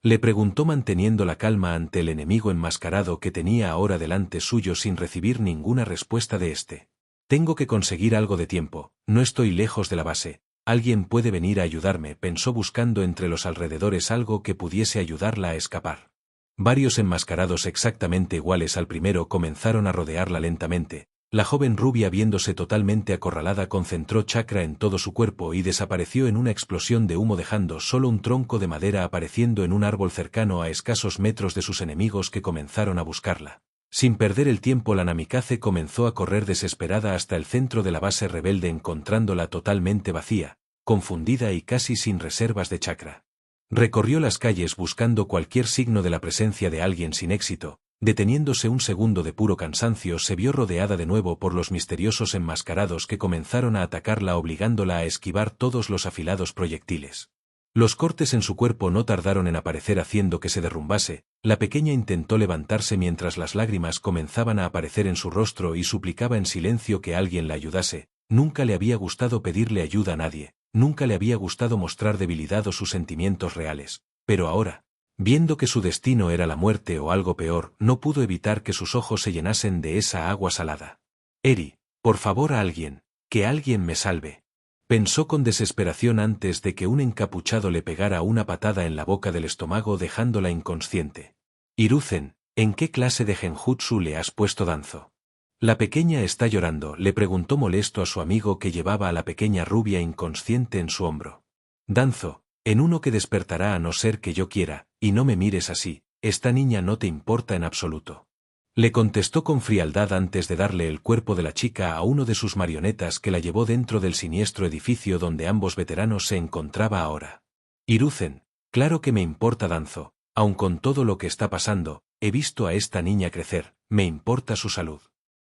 le preguntó manteniendo la calma ante el enemigo enmascarado que tenía ahora delante suyo sin recibir ninguna respuesta de éste. Tengo que conseguir algo de tiempo, no estoy lejos de la base, alguien puede venir a ayudarme, pensó buscando entre los alrededores algo que pudiese ayudarla a escapar. Varios enmascarados exactamente iguales al primero comenzaron a rodearla lentamente. La joven rubia, viéndose totalmente acorralada, concentró chakra en todo su cuerpo y desapareció en una explosión de humo, dejando solo un tronco de madera apareciendo en un árbol cercano a escasos metros de sus enemigos que comenzaron a buscarla. Sin perder el tiempo, la namikaze comenzó a correr desesperada hasta el centro de la base rebelde, encontrándola totalmente vacía, confundida y casi sin reservas de chakra. Recorrió las calles buscando cualquier signo de la presencia de alguien sin éxito. Deteniéndose un segundo de puro cansancio, se vio rodeada de nuevo por los misteriosos enmascarados que comenzaron a atacarla, obligándola a esquivar todos los afilados proyectiles. Los cortes en su cuerpo no tardaron en aparecer haciendo que se derrumbase. La pequeña intentó levantarse mientras las lágrimas comenzaban a aparecer en su rostro y suplicaba en silencio que alguien la ayudase. Nunca le había gustado pedirle ayuda a nadie, nunca le había gustado mostrar debilidad o sus sentimientos reales, pero ahora, viendo que su destino era la muerte o algo peor, no pudo evitar que sus ojos se llenasen de esa agua salada. Eri, por favor, a alguien, que alguien me salve. Pensó con desesperación antes de que un encapuchado le pegara una patada en la boca del estómago dejándola inconsciente. Hiruzen, ¿en qué clase de genjutsu le has puesto, Danzo? La pequeña está llorando, le preguntó molesto a su amigo que llevaba a la pequeña rubia inconsciente en su hombro. Danzo, en uno que despertará a no ser que yo quiera, y no me mires así, esta niña no te importa en absoluto. Le contestó con frialdad antes de darle el cuerpo de la chica a uno de sus marionetas que la llevó dentro del siniestro edificio donde ambos veteranos se encontraba ahora. Hiruzen, claro que me importa, Danzo, aun con todo lo que está pasando, he visto a esta niña crecer, me importa su salud.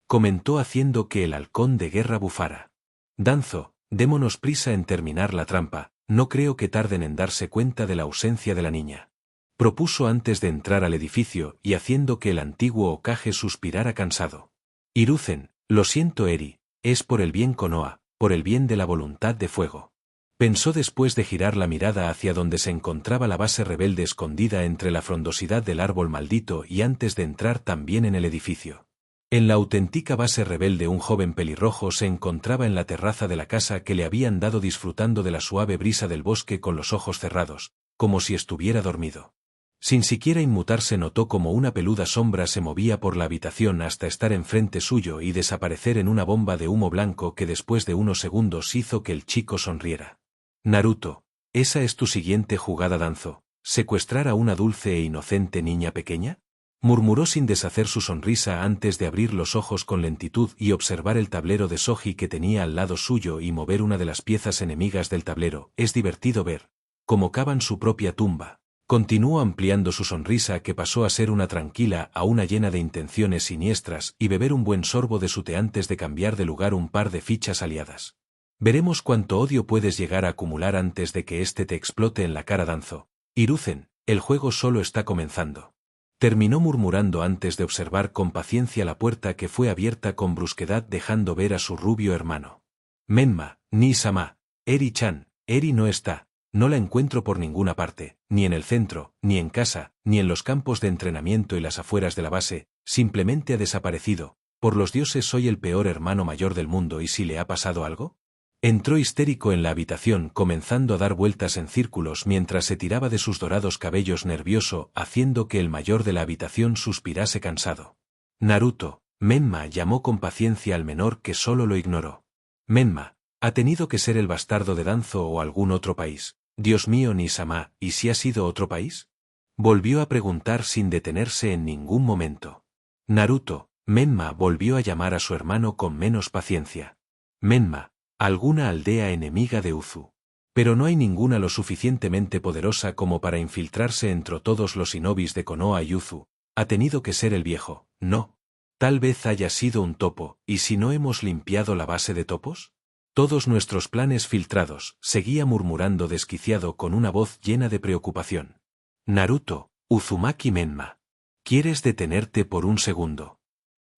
Comentó haciendo que el halcón de guerra bufara. Danzo, démonos prisa en terminar la trampa, no creo que tarden en darse cuenta de la ausencia de la niña. Propuso antes de entrar al edificio y haciendo que el antiguo Hokage suspirara cansado. Hiruzen, lo siento, Eri, es por el bien Konoha, por el bien de la voluntad de fuego. Pensó después de girar la mirada hacia donde se encontraba la base rebelde escondida entre la frondosidad del árbol maldito y antes de entrar también en el edificio. En la auténtica base rebelde, un joven pelirrojo se encontraba en la terraza de la casa que le habían dado, disfrutando de la suave brisa del bosque con los ojos cerrados, como si estuviera dormido. Sin siquiera inmutarse, notó como una peluda sombra se movía por la habitación hasta estar enfrente suyo y desaparecer en una bomba de humo blanco que después de unos segundos hizo que el chico sonriera. Naruto, ¿esa es tu siguiente jugada, Danzo? ¿Secuestrar a una dulce e inocente niña pequeña? Murmuró sin deshacer su sonrisa antes de abrir los ojos con lentitud y observar el tablero de shoji que tenía al lado suyo y mover una de las piezas enemigas del tablero. Es divertido ver cómo cavan su propia tumba. Continuó ampliando su sonrisa, que pasó a ser una tranquila a una llena de intenciones siniestras, y beber un buen sorbo de su té antes de cambiar de lugar un par de fichas aliadas. Veremos cuánto odio puedes llegar a acumular antes de que este te explote en la cara, Danzo. Hiruzen, el juego solo está comenzando. Terminó murmurando antes de observar con paciencia la puerta, que fue abierta con brusquedad dejando ver a su rubio hermano. Menma, ni-sama, Eri-chan, Eri no está. No la encuentro por ninguna parte, ni en el centro, ni en casa, ni en los campos de entrenamiento y las afueras de la base. Simplemente ha desaparecido. Por los dioses, soy el peor hermano mayor del mundo, ¿y si le ha pasado algo? Entró histérico en la habitación, comenzando a dar vueltas en círculos mientras se tiraba de sus dorados cabellos nervioso, haciendo que el mayor de la habitación suspirase cansado. Naruto, Menma llamó con paciencia al menor, que solo lo ignoró. Menma, ha tenido que ser el bastardo de Danzo o algún otro país. Dios mío, ni-sama, ¿y si ha sido otro país? Volvió a preguntar sin detenerse en ningún momento. Naruto, Menma volvió a llamar a su hermano con menos paciencia. Menma, alguna aldea enemiga de Uzu. Pero no hay ninguna lo suficientemente poderosa como para infiltrarse entre todos los shinobis de Konoha y Uzu. Ha tenido que ser el viejo, ¿no? Tal vez haya sido un topo, ¿y si no hemos limpiado la base de topos? Todos nuestros planes filtrados, seguía murmurando desquiciado con una voz llena de preocupación. Naruto, Uzumaki Menma. ¿Quieres detenerte por un segundo?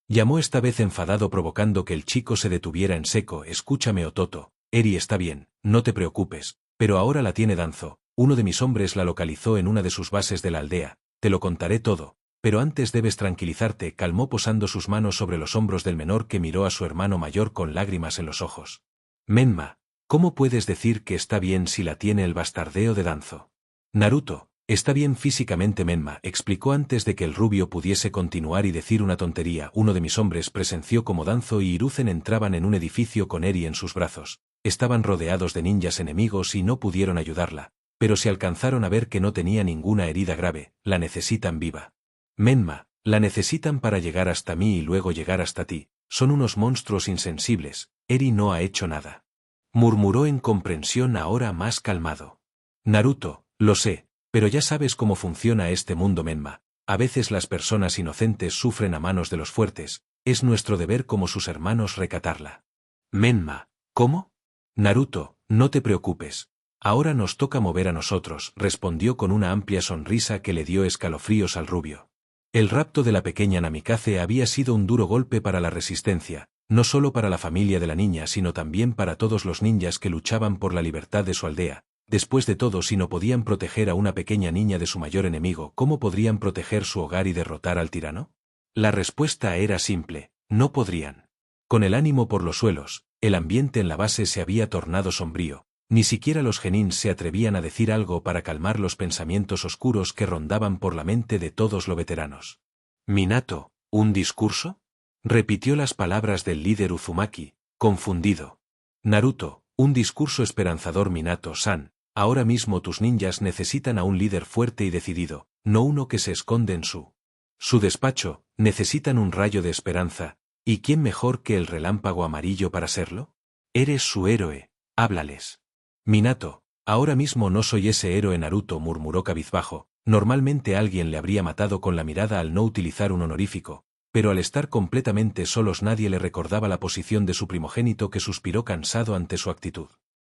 Llamó esta vez enfadado, provocando que el chico se detuviera en seco. Escúchame, Ototo, Eri está bien, no te preocupes, pero ahora la tiene Danzo. Uno de mis hombres la localizó en una de sus bases de la aldea. Te lo contaré todo, pero antes debes tranquilizarte, calmó posando sus manos sobre los hombros del menor, que miró a su hermano mayor con lágrimas en los ojos. Menma, ¿cómo puedes decir que está bien si la tiene el bastardeo de Danzo? Naruto, está bien físicamente, Menma explicó antes de que el rubio pudiese continuar y decir una tontería. Uno de mis hombres presenció cómo Danzo y Hiruzen entraban en un edificio con Eri en sus brazos. Estaban rodeados de ninjas enemigos y no pudieron ayudarla, pero se alcanzaron a ver que no tenía ninguna herida grave. La necesitan viva. Menma, la necesitan para llegar hasta mí y luego llegar hasta ti. Son unos monstruos insensibles. Eri no ha hecho nada. Murmuró en comprensión, ahora más calmado. Naruto, lo sé, pero ya sabes cómo funciona este mundo, Menma. A veces las personas inocentes sufren a manos de los fuertes. Es nuestro deber como sus hermanos recatarla. Menma, ¿cómo? Naruto, no te preocupes. Ahora nos toca mover a nosotros, respondió con una amplia sonrisa que le dio escalofríos al rubio. El rapto de la pequeña Namikaze había sido un duro golpe para la resistencia, no solo para la familia de la niña, sino también para todos los ninjas que luchaban por la libertad de su aldea. Después de todo, si no podían proteger a una pequeña niña de su mayor enemigo, ¿cómo podrían proteger su hogar y derrotar al tirano? La respuesta era simple: no podrían. Con el ánimo por los suelos, el ambiente en la base se había tornado sombrío. Ni siquiera los genins se atrevían a decir algo para calmar los pensamientos oscuros que rondaban por la mente de todos los veteranos. Minato, ¿un discurso? Repitió las palabras del líder Uzumaki, confundido. Naruto, un discurso esperanzador, Minato-san. Ahora mismo tus ninjas necesitan a un líder fuerte y decidido, no uno que se esconde en su despacho. Necesitan un rayo de esperanza, ¿y quién mejor que el relámpago amarillo para serlo? Eres su héroe, háblales. Minato, ahora mismo no soy ese héroe, Naruto murmuró cabizbajo. Normalmente alguien le habría matado con la mirada al no utilizar un honorífico, pero al estar completamente solos nadie le recordaba la posición de su primogénito, que suspiró cansado ante su actitud.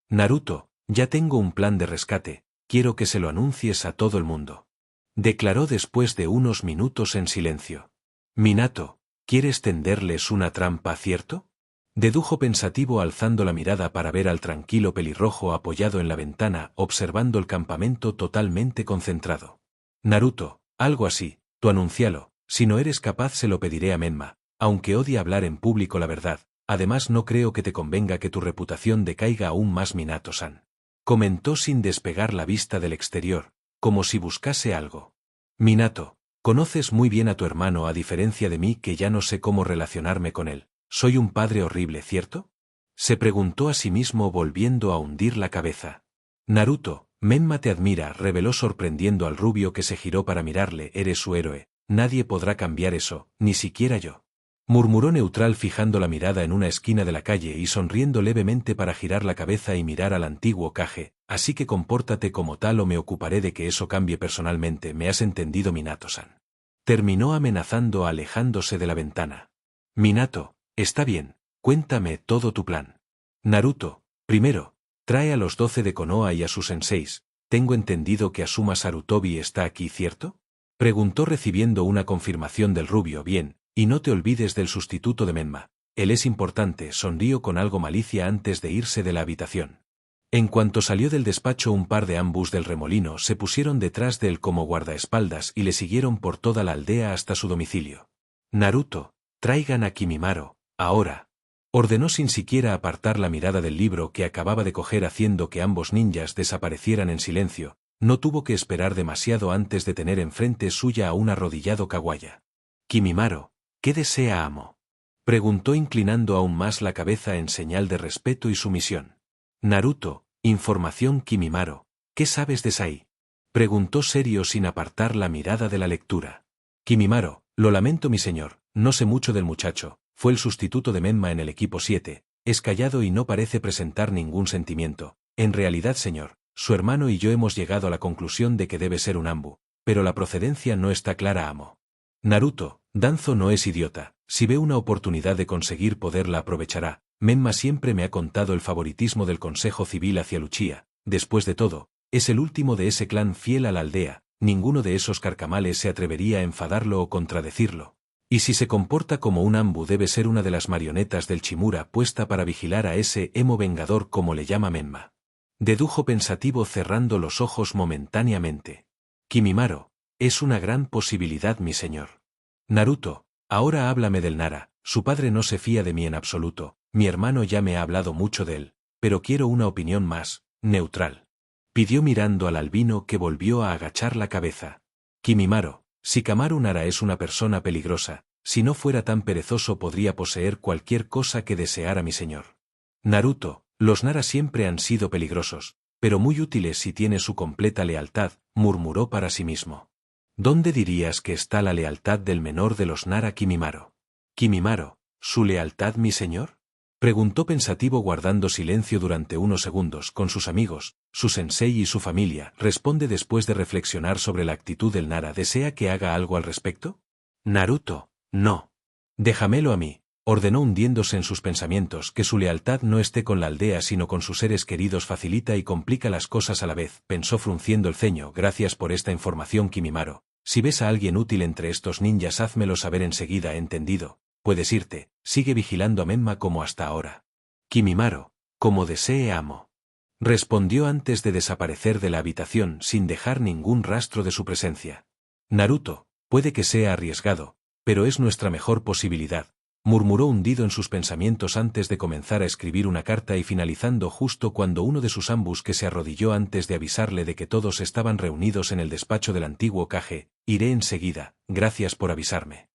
Naruto, ya tengo un plan de rescate, quiero que se lo anuncies a todo el mundo. Declaró después de unos minutos en silencio. Minato, ¿quieres tenderles una trampa, cierto? Dedujo pensativo, alzando la mirada para ver al tranquilo pelirrojo apoyado en la ventana, observando el campamento totalmente concentrado. Naruto, algo así, tú anuncialo, si no eres capaz se lo pediré a Menma, aunque odia hablar en público la verdad. Además no creo que te convenga que tu reputación decaiga aún más, Minato-san. Comentó sin despegar la vista del exterior, como si buscase algo. Minato, conoces muy bien a tu hermano, a diferencia de mí, que ya no sé cómo relacionarme con él. ¿Soy un padre horrible, cierto? Se preguntó a sí mismo, volviendo a hundir la cabeza. Naruto, Menma te admira, reveló sorprendiendo al rubio, que se giró para mirarle. Eres su héroe. nadie podrá cambiar eso, ni siquiera yo. Murmuró neutral fijando la mirada en una esquina de la calle y sonriendo levemente para girar la cabeza y mirar al antiguo Kage, así que compórtate como tal o me ocuparé de que eso cambie personalmente, ¿me has entendido, Minato-san? Terminó amenazando alejándose de la ventana. Minato, está bien, cuéntame todo tu plan. Naruto, primero, trae a los 12 de Konoha y a sus senseis. Tengo entendido que Asuma Sarutobi está aquí, ¿cierto? Preguntó recibiendo una confirmación del rubio. Bien, y no te olvides del sustituto de Menma. Él es importante, sonrió con algo malicia antes de irse de la habitación. En cuanto salió del despacho, un par de ambus del remolino se pusieron detrás de él como guardaespaldas y le siguieron por toda la aldea hasta su domicilio. Naruto, traigan a Kimimaro, ahora. Ordenó sin siquiera apartar la mirada del libro que acababa de coger, haciendo que ambos ninjas desaparecieran en silencio. No tuvo que esperar demasiado antes de tener enfrente suya a un arrodillado Kawaya. Kimimaro, ¿qué desea, amo? Preguntó inclinando aún más la cabeza en señal de respeto y sumisión. Naruto, información. Kimimaro, ¿qué sabes de Sai? Preguntó serio sin apartar la mirada de la lectura. Kimimaro, lo lamento, mi señor, no sé mucho del muchacho. Fue el sustituto de Menma en el equipo 7, es callado y no parece presentar ningún sentimiento. En realidad, señor, su hermano y yo hemos llegado a la conclusión de que debe ser un ambu, pero la procedencia no está clara, amo. Naruto, Danzo no es idiota, si ve una oportunidad de conseguir poder la aprovechará. Menma siempre me ha contado el favoritismo del Consejo Civil hacia Luchia. Después de todo, es el último de ese clan fiel a la aldea, ninguno de esos carcamales se atrevería a enfadarlo o contradecirlo. Y si se comporta como un ambu, debe ser una de las marionetas del Chimura puesta para vigilar a ese emo vengador, como le llama Menma. Dedujo pensativo cerrando los ojos momentáneamente. Kimimaro, es una gran posibilidad, mi señor. Naruto, ahora háblame del Nara. Su padre no se fía de mí en absoluto, mi hermano ya me ha hablado mucho de él, pero quiero una opinión más neutral. Pidió mirando al albino, que volvió a agachar la cabeza. Kimimaro, Shikamaru Nara es una persona peligrosa, si no fuera tan perezoso podría poseer cualquier cosa que deseara mi señor. Naruto, los Nara siempre han sido peligrosos, pero muy útiles si tiene su completa lealtad, murmuró para sí mismo. ¿Dónde dirías que está la lealtad del menor de los Nara, Kimimaro? Kimimaro, ¿su lealtad, mi señor? Preguntó pensativo guardando silencio durante unos segundos. Con sus amigos, su sensei y su familia, responde después de reflexionar sobre la actitud del Nara. ¿Desea que haga algo al respecto? Naruto, no. Déjamelo a mí, ordenó hundiéndose en sus pensamientos. Que su lealtad no esté con la aldea sino con sus seres queridos facilita y complica las cosas a la vez, pensó frunciendo el ceño. Gracias por esta información, Kimimaro. Si ves a alguien útil entre estos ninjas, házmelo saber enseguida, ¿entendido? Puedes irte, sigue vigilando a Menma como hasta ahora. Kimimaro, como desee, amo. Respondió antes de desaparecer de la habitación sin dejar ningún rastro de su presencia. Naruto, puede que sea arriesgado, pero es nuestra mejor posibilidad, murmuró hundido en sus pensamientos antes de comenzar a escribir una carta y finalizando justo cuando uno de sus ambus que se arrodilló antes de avisarle de que todos estaban reunidos en el despacho del antiguo Kage. Iré enseguida, gracias por avisarme.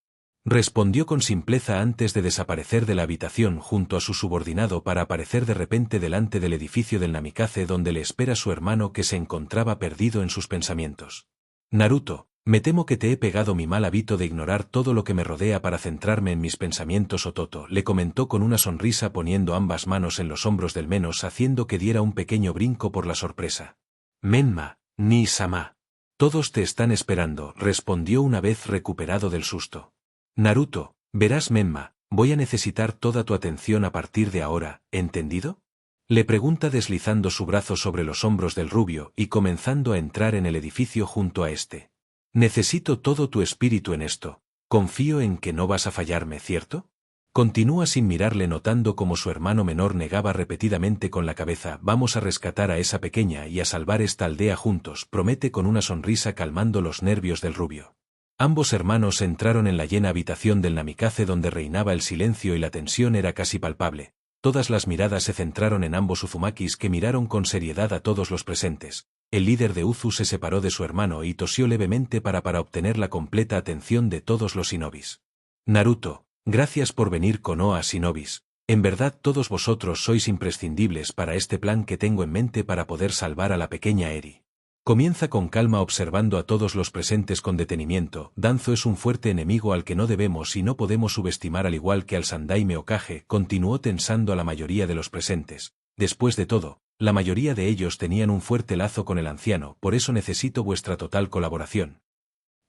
Respondió con simpleza antes de desaparecer de la habitación junto a su subordinado para aparecer de repente delante del edificio del Namikaze donde le espera su hermano, que se encontraba perdido en sus pensamientos. Naruto, me temo que te he pegado mi mal hábito de ignorar todo lo que me rodea para centrarme en mis pensamientos. Ototo, le comentó con una sonrisa poniendo ambas manos en los hombros del menos haciendo que diera un pequeño brinco por la sorpresa. Menma, Ni-sama. Todos te están esperando, respondió una vez recuperado del susto. Naruto, verás Menma, voy a necesitar toda tu atención a partir de ahora, ¿entendido? Le pregunta deslizando su brazo sobre los hombros del rubio y comenzando a entrar en el edificio junto a este. Necesito todo tu espíritu en esto, confío en que no vas a fallarme, ¿cierto? Continúa sin mirarle notando como su hermano menor negaba repetidamente con la cabeza. Vamos a rescatar a esa pequeña y a salvar esta aldea juntos, promete con una sonrisa calmando los nervios del rubio. Ambos hermanos entraron en la llena habitación del Namikaze donde reinaba el silencio y la tensión era casi palpable. Todas las miradas se centraron en ambos Uzumakis que miraron con seriedad a todos los presentes. El líder de Uzu se separó de su hermano y tosió levemente para obtener la completa atención de todos los shinobis. Naruto, gracias por venir, Konoha Shinobis. En verdad todos vosotros sois imprescindibles para este plan que tengo en mente para poder salvar a la pequeña Eri. Comienza con calma observando a todos los presentes con detenimiento. Danzo es un fuerte enemigo al que no debemos y no podemos subestimar al igual que al Sandaime Hokage, continuó tensando a la mayoría de los presentes. Después de todo, la mayoría de ellos tenían un fuerte lazo con el anciano, por eso necesito vuestra total colaboración.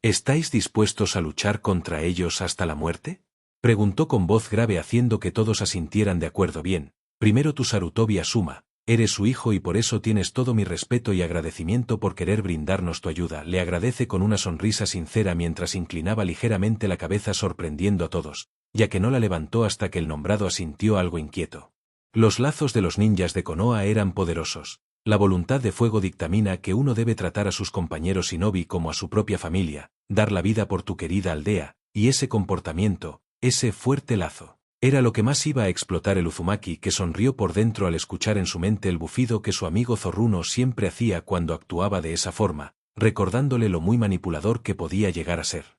¿Estáis dispuestos a luchar contra ellos hasta la muerte? Preguntó con voz grave haciendo que todos asintieran de acuerdo. Bien, primero tú Sarutobi Asuma, eres su hijo y por eso tienes todo mi respeto y agradecimiento por querer brindarnos tu ayuda, le agradece con una sonrisa sincera mientras inclinaba ligeramente la cabeza sorprendiendo a todos, ya que no la levantó hasta que el nombrado asintió algo inquieto. Los lazos de los ninjas de Konoha eran poderosos. La voluntad de fuego dictamina que uno debe tratar a sus compañeros shinobi como a su propia familia, dar la vida por tu querida aldea, y ese comportamiento, ese fuerte lazo, era lo que más iba a explotar el Uzumaki, que sonrió por dentro al escuchar en su mente el bufido que su amigo zorruno siempre hacía cuando actuaba de esa forma, recordándole lo muy manipulador que podía llegar a ser.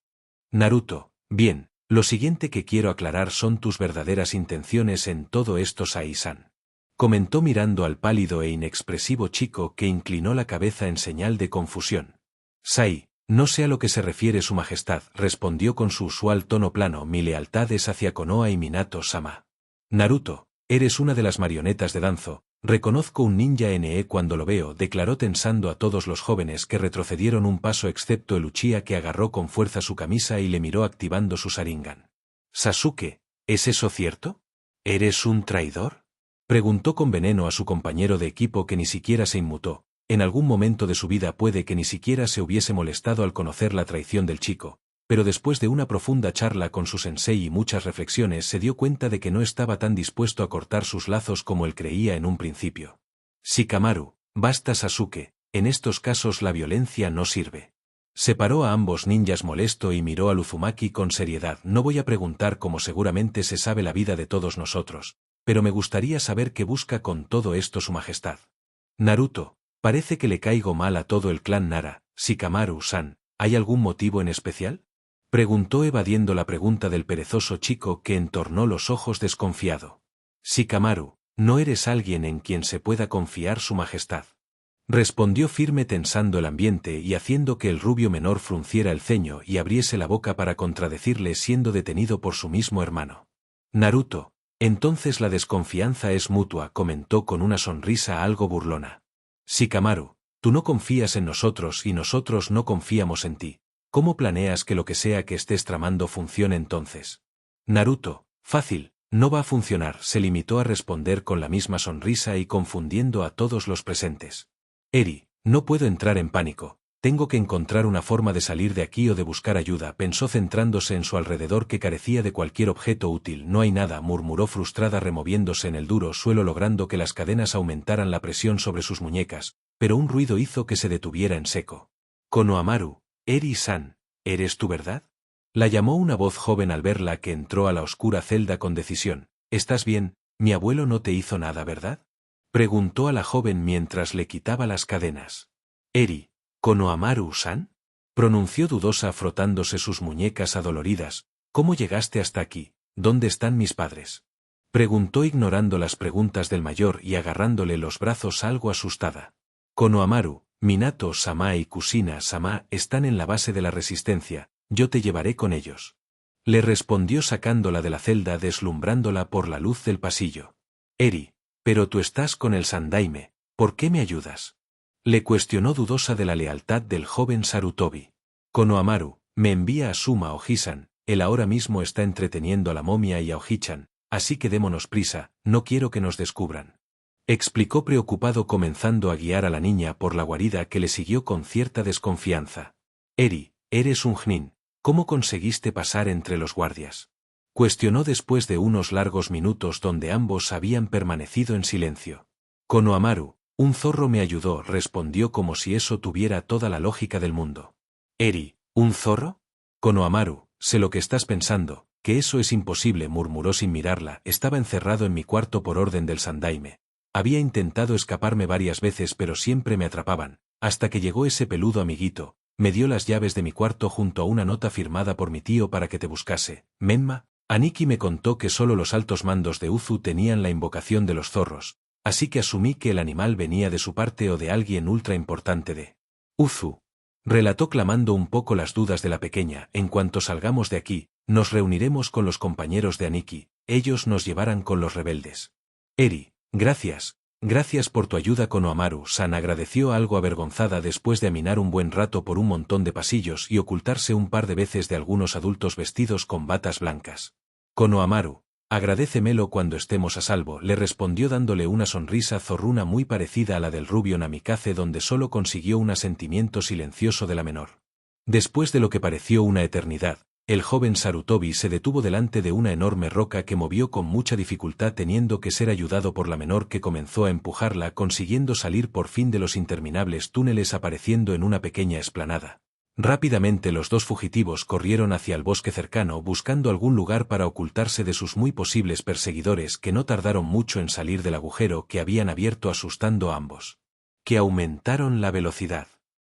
Naruto, bien, lo siguiente que quiero aclarar son tus verdaderas intenciones en todo esto, Sai-san. Comentó mirando al pálido e inexpresivo chico que inclinó la cabeza en señal de confusión. Sai, no sé a lo que se refiere su majestad, respondió con su usual tono plano, mi lealtad es hacia Konoha y Minato-sama. Naruto, eres una de las marionetas de Danzo, reconozco un ninja NE cuando lo veo, declaró tensando a todos los jóvenes que retrocedieron un paso excepto el Uchiha que agarró con fuerza su camisa y le miró activando su Sharingan. Sasuke, ¿es eso cierto? ¿Eres un traidor? Preguntó con veneno a su compañero de equipo que ni siquiera se inmutó. En algún momento de su vida puede que ni siquiera se hubiese molestado al conocer la traición del chico, pero después de una profunda charla con su sensei y muchas reflexiones se dio cuenta de que no estaba tan dispuesto a cortar sus lazos como él creía en un principio. Shikamaru, basta Sasuke, en estos casos la violencia no sirve. Separó a ambos ninjas molesto y miró al Uzumaki con seriedad. No voy a preguntar como seguramente se sabe la vida de todos nosotros, pero me gustaría saber qué busca con todo esto su majestad. Naruto, parece que le caigo mal a todo el clan Nara. Shikamaru-san, ¿hay algún motivo en especial? Preguntó evadiendo la pregunta del perezoso chico que entornó los ojos desconfiado. Shikamaru, no eres alguien en quien se pueda confiar su majestad. Respondió firme tensando el ambiente y haciendo que el rubio menor frunciera el ceño y abriese la boca para contradecirle siendo detenido por su mismo hermano. Naruto, entonces la desconfianza es mutua, comentó con una sonrisa algo burlona. Shikamaru, tú no confías en nosotros y nosotros no confiamos en ti. ¿Cómo planeas que lo que sea que estés tramando funcione entonces? Naruto, fácil, no va a funcionar, se limitó a responder con la misma sonrisa y confundiendo a todos los presentes. Eri, no puedo entrar en pánico, tengo que encontrar una forma de salir de aquí o de buscar ayuda, pensó centrándose en su alrededor que carecía de cualquier objeto útil. No hay nada, murmuró frustrada removiéndose en el duro suelo logrando que las cadenas aumentaran la presión sobre sus muñecas, pero un ruido hizo que se detuviera en seco. Konohamaru, Eri-san, ¿eres tú verdad? La llamó una voz joven al verla que entró a la oscura celda con decisión. ¿Estás bien? Mi abuelo no te hizo nada, ¿verdad? Preguntó a la joven mientras le quitaba las cadenas. Eri, ¿Konohamaru-san? Pronunció dudosa frotándose sus muñecas adoloridas. ¿Cómo llegaste hasta aquí? ¿Dónde están mis padres? Preguntó ignorando las preguntas del mayor y agarrándole los brazos algo asustada. Konohamaru, Minato-sama y Kusina-sama están en la base de la resistencia, yo te llevaré con ellos. Le respondió sacándola de la celda deslumbrándola por la luz del pasillo. Eri, pero tú estás con el Sandaime, ¿por qué me ayudas? Le cuestionó dudosa de la lealtad del joven Sarutobi. Konohamaru, me envía a Suma Oji-san, él ahora mismo está entreteniendo a la momia y a Oji-chan, así que démonos prisa, no quiero que nos descubran. Explicó preocupado comenzando a guiar a la niña por la guarida que le siguió con cierta desconfianza. Eri, eres un Jnin, ¿cómo conseguiste pasar entre los guardias? Cuestionó después de unos largos minutos donde ambos habían permanecido en silencio. Konohamaru, un zorro me ayudó, respondió como si eso tuviera toda la lógica del mundo. Eri, ¿un zorro? Konohamaru, sé lo que estás pensando, que eso es imposible, murmuró sin mirarla, estaba encerrado en mi cuarto por orden del Sandaime. Había intentado escaparme varias veces pero siempre me atrapaban, hasta que llegó ese peludo amiguito, me dio las llaves de mi cuarto junto a una nota firmada por mi tío para que te buscase. Menma, Aniki me contó que solo los altos mandos de Uzu tenían la invocación de los zorros, así que asumí que el animal venía de su parte o de alguien ultra importante de Uzu. Relató clamando un poco las dudas de la pequeña. En cuanto salgamos de aquí, nos reuniremos con los compañeros de Aniki, ellos nos llevarán con los rebeldes. Eri, gracias. Gracias por tu ayuda. Konohamaru-san agradeció algo avergonzada después de aminar un buen rato por un montón de pasillos y ocultarse un par de veces de algunos adultos vestidos con batas blancas. Konohamaru, agradécemelo cuando estemos a salvo, le respondió dándole una sonrisa zorruna muy parecida a la del rubio Namikaze, donde solo consiguió un asentimiento silencioso de la menor. Después de lo que pareció una eternidad, el joven Sarutobi se detuvo delante de una enorme roca que movió con mucha dificultad, teniendo que ser ayudado por la menor, que comenzó a empujarla, consiguiendo salir por fin de los interminables túneles, apareciendo en una pequeña explanada. Rápidamente los dos fugitivos corrieron hacia el bosque cercano buscando algún lugar para ocultarse de sus muy posibles perseguidores, que no tardaron mucho en salir del agujero que habían abierto, asustando a ambos. Que aumentaron la velocidad.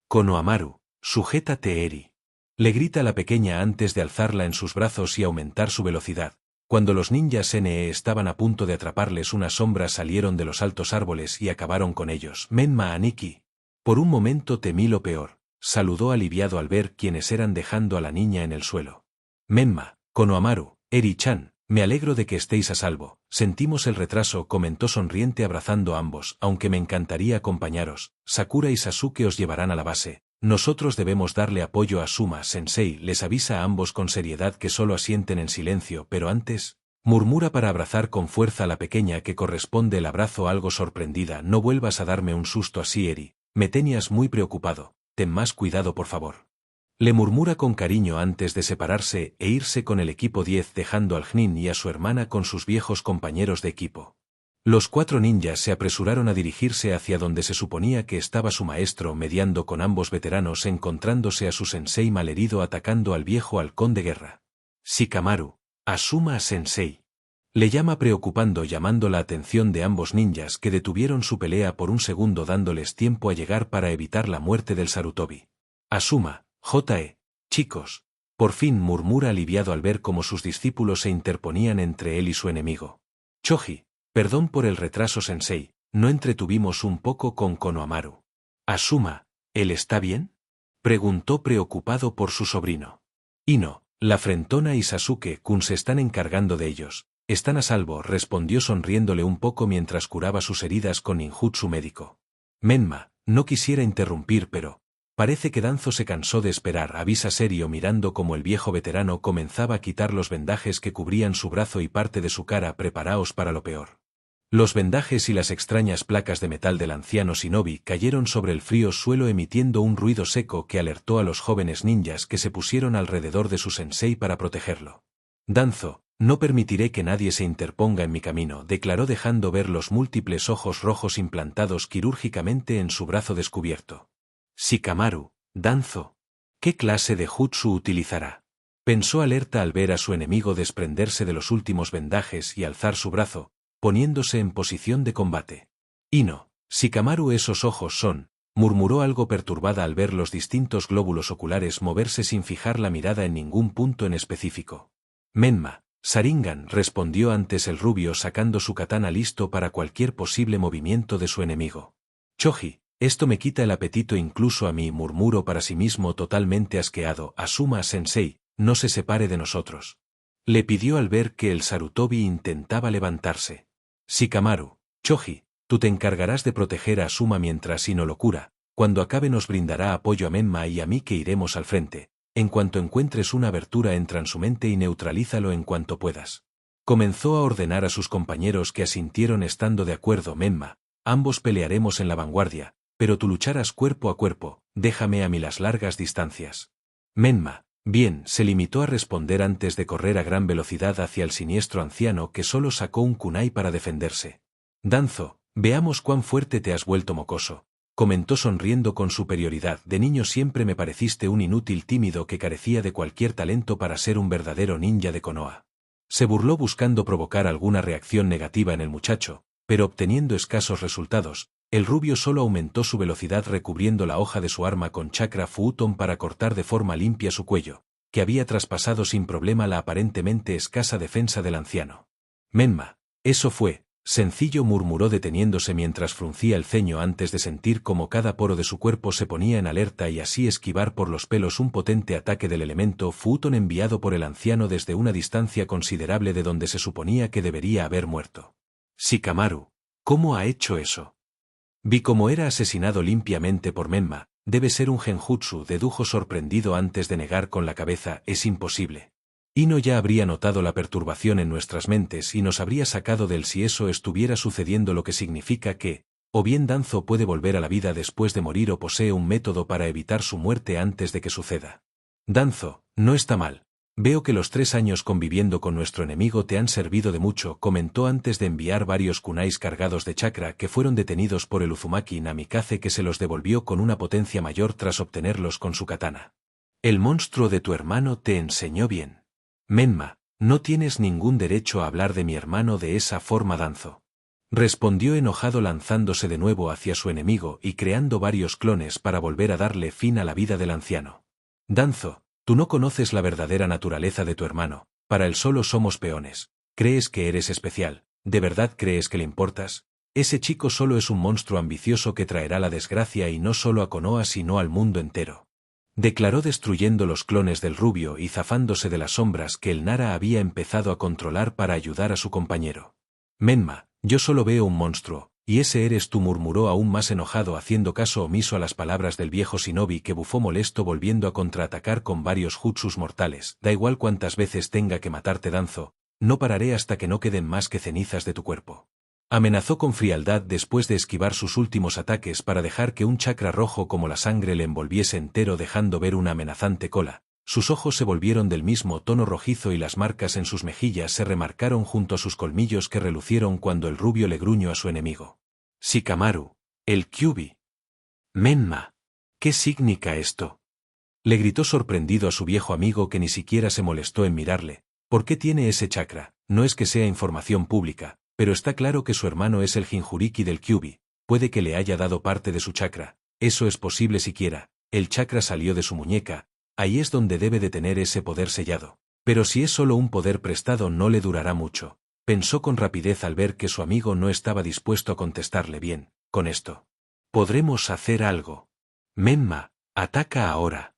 Konohamaru, sujétate, Eri. Le grita la pequeña antes de alzarla en sus brazos y aumentar su velocidad. Cuando los ninjas NE estaban a punto de atraparles, unas sombras salieron de los altos árboles y acabaron con ellos. Menma Aniki. Por un momento temí lo peor. Saludó aliviado al ver quiénes eran, dejando a la niña en el suelo. Menma, Konohamaru, Eri-chan, me alegro de que estéis a salvo. Sentimos el retraso, comentó sonriente abrazando a ambos, aunque me encantaría acompañaros. Sakura y Sasuke os llevarán a la base. Nosotros debemos darle apoyo a Asuma-sensei, les avisa a ambos con seriedad, que solo asienten en silencio, pero antes, murmura para abrazar con fuerza a la pequeña, que corresponde el abrazo algo sorprendida. No vuelvas a darme un susto así, Eri. Me tenías muy preocupado. Ten más cuidado, por favor. Le murmura con cariño antes de separarse e irse con el equipo 10, dejando al Jnin y a su hermana con sus viejos compañeros de equipo. Los 4 ninjas se apresuraron a dirigirse hacia donde se suponía que estaba su maestro, mediando con ambos veteranos, encontrándose a su sensei malherido atacando al viejo halcón de guerra. Shikamaru, Asuma-sensei. Le llama preocupando, llamando la atención de ambos ninjas, que detuvieron su pelea por un segundo, dándoles tiempo a llegar para evitar la muerte del Sarutobi. Asuma, chicos. Por fin, murmura aliviado al ver cómo sus discípulos se interponían entre él y su enemigo. Choji, perdón por el retraso, sensei, ¿no entretuvimos un poco con Konohamaru? Asuma, ¿él está bien? Preguntó preocupado por su sobrino. Ino, la frentona y Sasuke-kun se están encargando de ellos. Están a salvo, respondió sonriéndole un poco mientras curaba sus heridas con ninjutsu médico. Menma, no quisiera interrumpir, pero parece que Danzo se cansó de esperar, avisa serio, mirando como el viejo veterano comenzaba a quitar los vendajes que cubrían su brazo y parte de su cara. Preparaos para lo peor. Los vendajes y las extrañas placas de metal del anciano shinobi cayeron sobre el frío suelo, emitiendo un ruido seco que alertó a los jóvenes ninjas, que se pusieron alrededor de su sensei para protegerlo. Danzo, no permitiré que nadie se interponga en mi camino, declaró, dejando ver los múltiples ojos rojos implantados quirúrgicamente en su brazo descubierto. Shikamaru, Danzo, ¿qué clase de jutsu utilizará? Pensó alerta al ver a su enemigo desprenderse de los últimos vendajes y alzar su brazo, poniéndose en posición de combate. Ino, Shikamaru, esos ojos son, murmuró algo perturbada al ver los distintos glóbulos oculares moverse sin fijar la mirada en ningún punto en específico. Menma, Sharingan, respondió antes el rubio, sacando su katana listo para cualquier posible movimiento de su enemigo. Choji, esto me quita el apetito incluso a mí, murmuró para sí mismo totalmente asqueado. Asuma-sensei, no se separe de nosotros. Le pidió al ver que el Sarutobi intentaba levantarse. Shikamaru, Choji, tú te encargarás de proteger a Asuma mientras Ino lo cura. Cuando acabe nos brindará apoyo a Menma y a mí, que iremos al frente. En cuanto encuentres una abertura, entra en su mente y neutralízalo en cuanto puedas. Comenzó a ordenar a sus compañeros, que asintieron estando de acuerdo. Menma, ambos pelearemos en la vanguardia, pero tú lucharás cuerpo a cuerpo, déjame a mí las largas distancias. Menma, bien, se limitó a responder antes de correr a gran velocidad hacia el siniestro anciano, que solo sacó un kunai para defenderse. Danzo, veamos cuán fuerte te has vuelto, mocoso, comentó sonriendo con superioridad. De niño siempre me pareciste un inútil tímido que carecía de cualquier talento para ser un verdadero ninja de Konoha. Se burló buscando provocar alguna reacción negativa en el muchacho, pero obteniendo escasos resultados. El rubio solo aumentó su velocidad, recubriendo la hoja de su arma con chakra futon para cortar de forma limpia su cuello, que había traspasado sin problema la aparentemente escasa defensa del anciano. Menma, eso fue, Sencillo, murmuró deteniéndose mientras fruncía el ceño antes de sentir cómo cada poro de su cuerpo se ponía en alerta y así esquivar por los pelos un potente ataque del elemento Futon enviado por el anciano desde una distancia considerable de donde se suponía que debería haber muerto. Shikamaru, ¿cómo ha hecho eso? Vi cómo era asesinado limpiamente por Menma, debe ser un genjutsu, dedujo sorprendido antes de negar con la cabeza, es imposible. Ino ya habría notado la perturbación en nuestras mentes y nos habría sacado del si eso estuviera sucediendo, lo que significa que, o bien Danzo puede volver a la vida después de morir o posee un método para evitar su muerte antes de que suceda. Danzo, no está mal. Veo que los 3 años conviviendo con nuestro enemigo te han servido de mucho, comentó antes de enviar varios kunais cargados de chakra que fueron detenidos por el Uzumaki Namikaze, que se los devolvió con una potencia mayor tras obtenerlos con su katana. El monstruo de tu hermano te enseñó bien. Menma, no tienes ningún derecho a hablar de mi hermano de esa forma, Danzo. Respondió enojado, lanzándose de nuevo hacia su enemigo y creando varios clones para volver a darle fin a la vida del anciano. Danzo, tú no conoces la verdadera naturaleza de tu hermano, para él solo somos peones. ¿Crees que eres especial? ¿De verdad crees que le importas? Ese chico solo es un monstruo ambicioso que traerá la desgracia y no solo a Konoha sino al mundo entero. Declaró, destruyendo los clones del rubio y zafándose de las sombras que el Nara había empezado a controlar para ayudar a su compañero. Menma, yo solo veo un monstruo, y ese eres tú, murmuró aún más enojado, haciendo caso omiso a las palabras del viejo shinobi, que bufó molesto volviendo a contraatacar con varios jutsus mortales. Da igual cuántas veces tenga que matarte, Danzo, no pararé hasta que no queden más que cenizas de tu cuerpo. Amenazó con frialdad después de esquivar sus últimos ataques para dejar que un chakra rojo como la sangre le envolviese entero, dejando ver una amenazante cola. Sus ojos se volvieron del mismo tono rojizo y las marcas en sus mejillas se remarcaron junto a sus colmillos que relucieron cuando el rubio le gruñó a su enemigo. Shikamaru, el Kyuubi. Menma, ¿qué significa esto? Le gritó sorprendido a su viejo amigo, que ni siquiera se molestó en mirarle. ¿Por qué tiene ese chakra? No es que sea información pública, pero está claro que su hermano es el Jinchuriki del Kyuubi. Puede que le haya dado parte de su chakra. Eso es posible siquiera. El chakra salió de su muñeca. Ahí es donde debe de tener ese poder sellado. Pero si es solo un poder prestado no le durará mucho. Pensó con rapidez al ver que su amigo no estaba dispuesto a contestarle bien. Con esto podremos hacer algo. Menma, ataca ahora.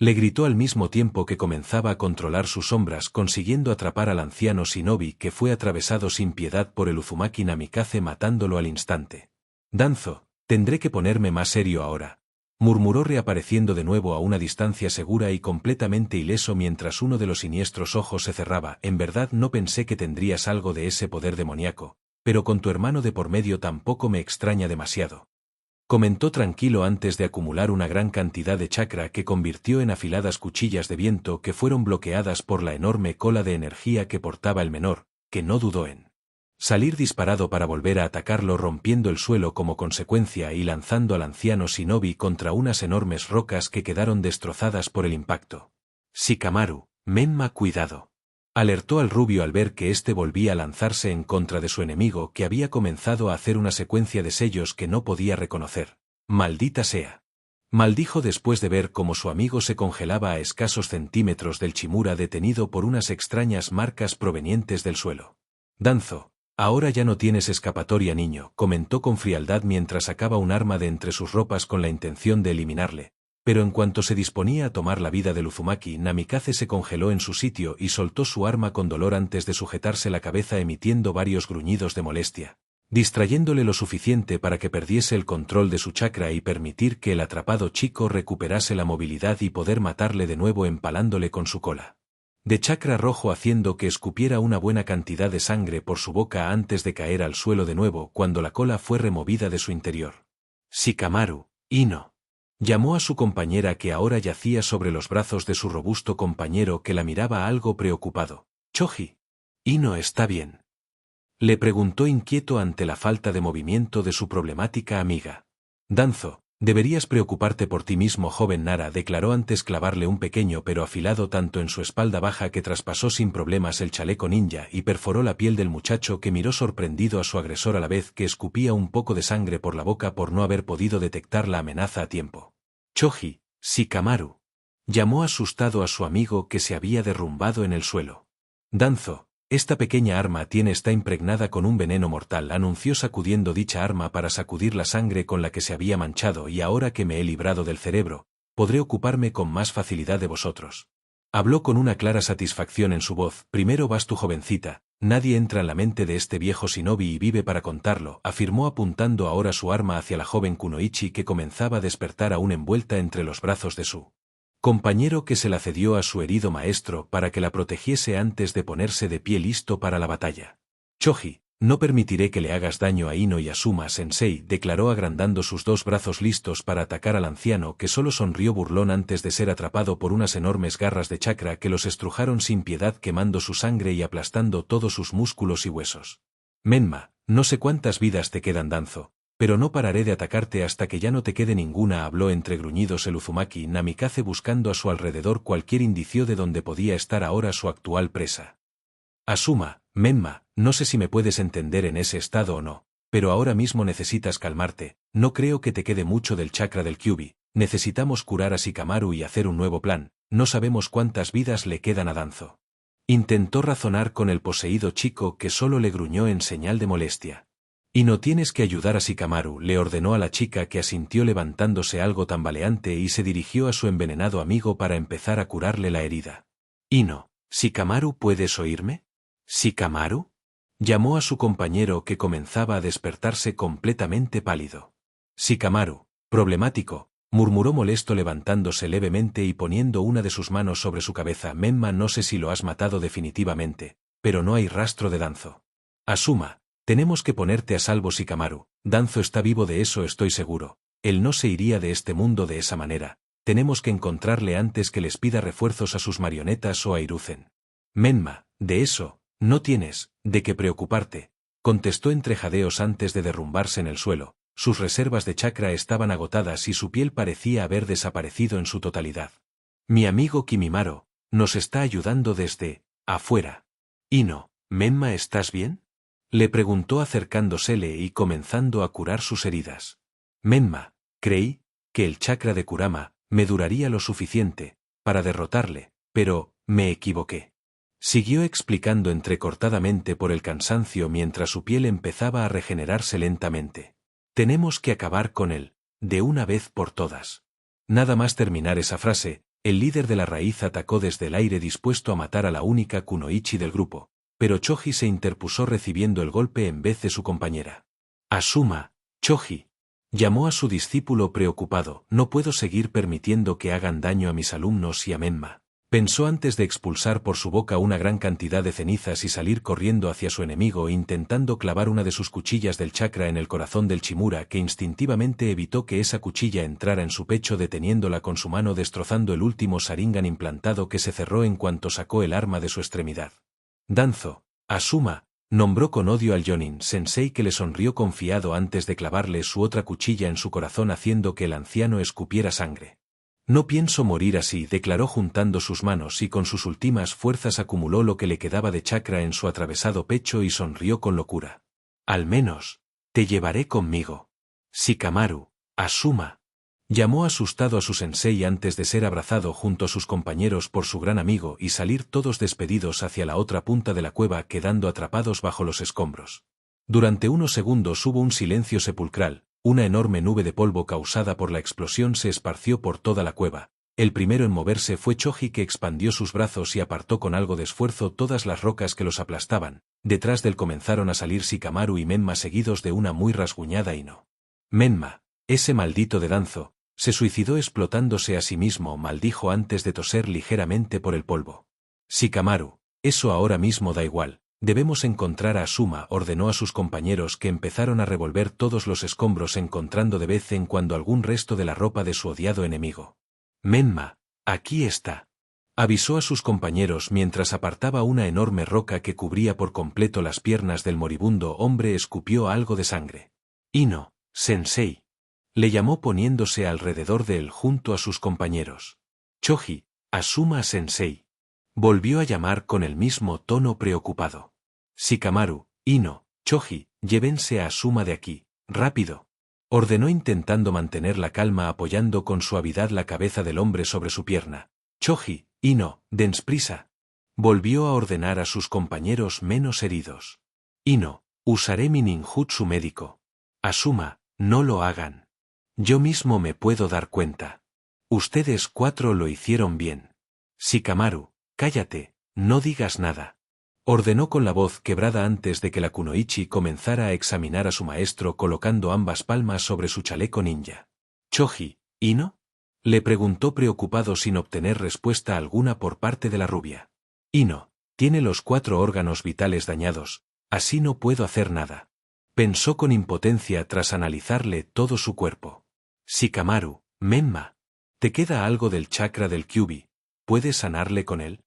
Le gritó al mismo tiempo que comenzaba a controlar sus sombras, consiguiendo atrapar al anciano shinobi, que fue atravesado sin piedad por el Uzumaki Namikaze, matándolo al instante. Danzo, tendré que ponerme más serio ahora, murmuró, reapareciendo de nuevo a una distancia segura y completamente ileso mientras uno de los siniestros ojos se cerraba. En verdad no pensé que tendrías algo de ese poder demoníaco, pero con tu hermano de por medio tampoco me extraña demasiado. Comentó tranquilo antes de acumular una gran cantidad de chakra que convirtió en afiladas cuchillas de viento que fueron bloqueadas por la enorme cola de energía que portaba el menor, que no dudó en salir disparado para volver a atacarlo, rompiendo el suelo como consecuencia y lanzando al anciano shinobi contra unas enormes rocas que quedaron destrozadas por el impacto. Shikamaru, Menma, cuidado. Alertó al rubio al ver que éste volvía a lanzarse en contra de su enemigo, que había comenzado a hacer una secuencia de sellos que no podía reconocer. Maldita sea. Maldijo después de ver cómo su amigo se congelaba a escasos centímetros del Chimura, detenido por unas extrañas marcas provenientes del suelo. Danzo, ahora ya no tienes escapatoria, niño, comentó con frialdad mientras sacaba un arma de entre sus ropas con la intención de eliminarle. Pero en cuanto se disponía a tomar la vida del Uzumaki Namikaze, se congeló en su sitio y soltó su arma con dolor antes de sujetarse la cabeza, emitiendo varios gruñidos de molestia, distrayéndole lo suficiente para que perdiese el control de su chakra y permitir que el atrapado chico recuperase la movilidad y poder matarle de nuevo empalándole con su cola de chakra rojo, haciendo que escupiera una buena cantidad de sangre por su boca antes de caer al suelo de nuevo cuando la cola fue removida de su interior. Shikamaru, Ino. Llamó a su compañera, que ahora yacía sobre los brazos de su robusto compañero, que la miraba algo preocupado. Choji. Ino está bien. Le preguntó inquieto ante la falta de movimiento de su problemática amiga. Danzo, deberías preocuparte por ti mismo, joven Nara, declaró antes clavarle un pequeño pero afilado tanto en su espalda baja que traspasó sin problemas el chaleco ninja y perforó la piel del muchacho, que miró sorprendido a su agresor a la vez que escupía un poco de sangre por la boca por no haber podido detectar la amenaza a tiempo. Choji, Shikamaru. Llamó asustado a su amigo, que se había derrumbado en el suelo. Danzo, Esta pequeña arma está impregnada con un veneno mortal, anunció sacudiendo dicha arma para sacudir la sangre con la que se había manchado, y ahora que me he librado del cerebro, podré ocuparme con más facilidad de vosotros. Habló con una clara satisfacción en su voz. Primero vas tú, jovencita, nadie entra en la mente de este viejo shinobi y vive para contarlo, afirmó apuntando ahora su arma hacia la joven Kunoichi, que comenzaba a despertar aún envuelta entre los brazos de su compañero, que se la cedió a su herido maestro para que la protegiese antes de ponerse de pie listo para la batalla. Choji, no permitiré que le hagas daño a Ino y Asuma Sensei, declaró agrandando sus dos brazos listos para atacar al anciano, que solo sonrió burlón antes de ser atrapado por unas enormes garras de chakra que los estrujaron sin piedad, quemando su sangre y aplastando todos sus músculos y huesos. Menma, no sé cuántas vidas te quedan, Danzo, pero no pararé de atacarte hasta que ya no te quede ninguna, habló entre gruñidos el Uzumaki Namikaze, buscando a su alrededor cualquier indicio de donde podía estar ahora su actual presa. Asuma, Menma, no sé si me puedes entender en ese estado o no, pero ahora mismo necesitas calmarte, no creo que te quede mucho del chakra del Kyuubi, necesitamos curar a Shikamaru y hacer un nuevo plan, no sabemos cuántas vidas le quedan a Danzo. Intentó razonar con el poseído chico, que solo le gruñó en señal de molestia. Y no tienes que ayudar a Shikamaru, le ordenó a la chica, que asintió levantándose algo tambaleante y se dirigió a su envenenado amigo para empezar a curarle la herida. Ino, Shikamaru, ¿puedes oírme? ¿Shikamaru? Llamó a su compañero, que comenzaba a despertarse completamente pálido. Shikamaru, problemático, murmuró molesto levantándose levemente y poniendo una de sus manos sobre su cabeza. Menma, no sé si lo has matado definitivamente, pero no hay rastro de Danzo. Asuma, tenemos que ponerte a salvo, Shikamaru, Danzo está vivo, de eso estoy seguro, él no se iría de este mundo de esa manera, tenemos que encontrarle antes que les pida refuerzos a sus marionetas o a Hiruzen. Menma, de eso no tienes de qué preocuparte, contestó entre jadeos antes de derrumbarse en el suelo. Sus reservas de chakra estaban agotadas y su piel parecía haber desaparecido en su totalidad. Mi amigo Kimimaro nos está ayudando desde afuera. Ino, Menma, ¿estás bien?, le preguntó acercándosele y comenzando a curar sus heridas. Menma, creí que el chakra de Kurama me duraría lo suficiente para derrotarle, pero me equivoqué. Siguió explicando entrecortadamente por el cansancio mientras su piel empezaba a regenerarse lentamente. Tenemos que acabar con él, de una vez por todas. Nada más terminar esa frase, el líder de la raíz atacó desde el aire dispuesto a matar a la única Kunoichi del grupo, pero Choji se interpuso recibiendo el golpe en vez de su compañera. Asuma, Choji, llamó a su discípulo preocupado, no puedo seguir permitiendo que hagan daño a mis alumnos y a Menma. Pensó antes de expulsar por su boca una gran cantidad de cenizas y salir corriendo hacia su enemigo, intentando clavar una de sus cuchillas del chakra en el corazón del Chimura, que instintivamente evitó que esa cuchilla entrara en su pecho, deteniéndola con su mano, destrozando el último Sharingan implantado, que se cerró en cuanto sacó el arma de su extremidad. Danzo, Asuma, nombró con odio al Jonin Sensei, que le sonrió confiado antes de clavarle su otra cuchilla en su corazón, haciendo que el anciano escupiera sangre. No pienso morir así, declaró juntando sus manos y con sus últimas fuerzas acumuló lo que le quedaba de chakra en su atravesado pecho y sonrió con locura. Al menos te llevaré conmigo. Shikamaru, Asuma, llamó asustado a su sensei antes de ser abrazado junto a sus compañeros por su gran amigo y salir todos despedidos hacia la otra punta de la cueva, quedando atrapados bajo los escombros. Durante unos segundos hubo un silencio sepulcral. Una enorme nube de polvo causada por la explosión se esparció por toda la cueva. El primero en moverse fue Choji, que expandió sus brazos y apartó con algo de esfuerzo todas las rocas que los aplastaban. Detrás de él comenzaron a salir Shikamaru y Menma, seguidos de una muy rasguñada Ino. Menma, ese maldito de Danzo, se suicidó explotándose a sí mismo, maldijo antes de toser ligeramente por el polvo. Shikamaru, eso ahora mismo da igual. Debemos encontrar a Asuma, ordenó a sus compañeros, que empezaron a revolver todos los escombros, encontrando de vez en cuando algún resto de la ropa de su odiado enemigo. Menma, aquí está, avisó a sus compañeros mientras apartaba una enorme roca que cubría por completo las piernas del moribundo hombre. Escupió algo de sangre. Ino, Sensei, le llamó poniéndose alrededor de él junto a sus compañeros. Choji, Asuma Sensei, volvió a llamar con el mismo tono preocupado. Shikamaru, Ino, Choji, llévense a Asuma de aquí, rápido, ordenó intentando mantener la calma, apoyando con suavidad la cabeza del hombre sobre su pierna. Choji, Ino, dens prisa, Volvió a ordenar a sus compañeros menos heridos. Ino, usaré mi ninjutsu médico. Asuma, no lo hagan. Yo mismo me puedo dar cuenta. Ustedes 4 lo hicieron bien. Shikamaru, cállate, no digas nada. Ordenó con la voz quebrada antes de que la kunoichi comenzara a examinar a su maestro colocando ambas palmas sobre su chaleco ninja. Choji, ¿Ino? Le preguntó preocupado sin obtener respuesta alguna por parte de la rubia. Ino, tiene los 4 órganos vitales dañados, así no puedo hacer nada. Pensó con impotencia tras analizarle todo su cuerpo. Shikamaru, Menma, ¿te queda algo del chakra del Kyuubi? ¿Puedes sanarle con él?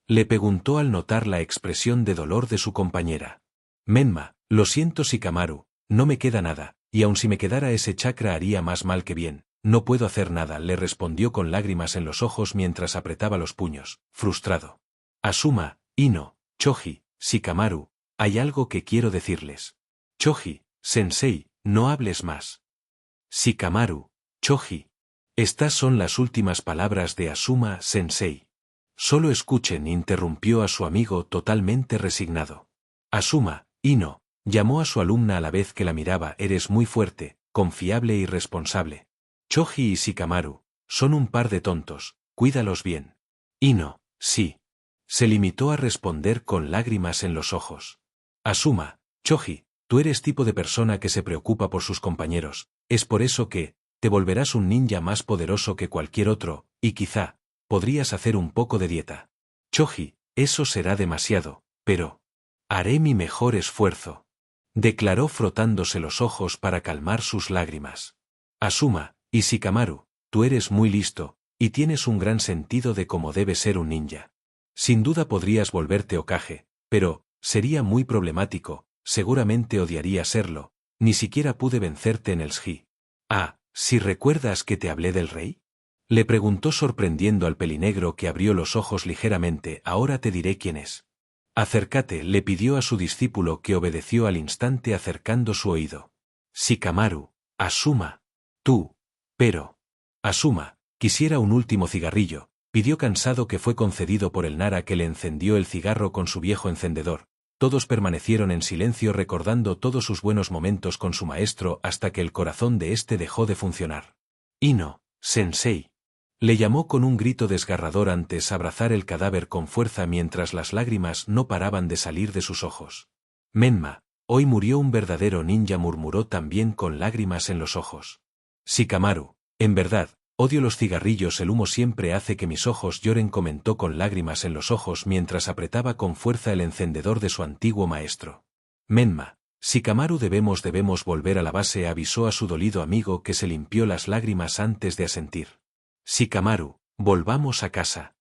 Le preguntó al notar la expresión de dolor de su compañera. Menma, lo siento Shikamaru, no me queda nada, y aun si me quedara ese chakra haría más mal que bien, no puedo hacer nada, le respondió con lágrimas en los ojos mientras apretaba los puños, frustrado. Asuma, Ino, Choji, Shikamaru, hay algo que quiero decirles. Choji, Sensei, no hables más. Shikamaru, Choji. Estas son las últimas palabras de Asuma Sensei. Solo escuchen, interrumpió a su amigo totalmente resignado. Asuma, Ino, llamó a su alumna a la vez que la miraba, eres muy fuerte, confiable y responsable. Choji y Shikamaru, son un par de tontos, cuídalos bien. Ino, sí. Se limitó a responder con lágrimas en los ojos. Asuma, Choji, tú eres tipo de persona que se preocupa por sus compañeros, es por eso que, te volverás un ninja más poderoso que cualquier otro, y quizá, podrías hacer un poco de dieta. Choji, eso será demasiado, pero haré mi mejor esfuerzo. Declaró frotándose los ojos para calmar sus lágrimas. Asuma, y Shikamaru, tú eres muy listo, y tienes un gran sentido de cómo debe ser un ninja. Sin duda podrías volverte Hokage, pero, sería muy problemático, seguramente odiaría serlo, ni siquiera pude vencerte en el Sgi. Ah, ¿si recuerdas que te hablé del rey? Le preguntó sorprendiendo al pelinegro que abrió los ojos ligeramente, ahora te diré quién es. Acércate, le pidió a su discípulo que obedeció al instante acercando su oído. Shikamaru, Asuma, tú, pero. Asuma, quisiera un último cigarrillo, pidió cansado que fue concedido por el Nara que le encendió el cigarro con su viejo encendedor. Todos permanecieron en silencio recordando todos sus buenos momentos con su maestro hasta que el corazón de éste dejó de funcionar. Ino, Sensei. Le llamó con un grito desgarrador antes abrazar el cadáver con fuerza mientras las lágrimas no paraban de salir de sus ojos. Menma, hoy murió un verdadero ninja, murmuró también con lágrimas en los ojos. Shikamaru, en verdad, odio los cigarrillos, el humo siempre hace que mis ojos lloren, comentó con lágrimas en los ojos mientras apretaba con fuerza el encendedor de su antiguo maestro. Menma, Shikamaru, debemos volver a la base, avisó a su dolido amigo que se limpió las lágrimas antes de asentir. Shikamaru, volvamos a casa.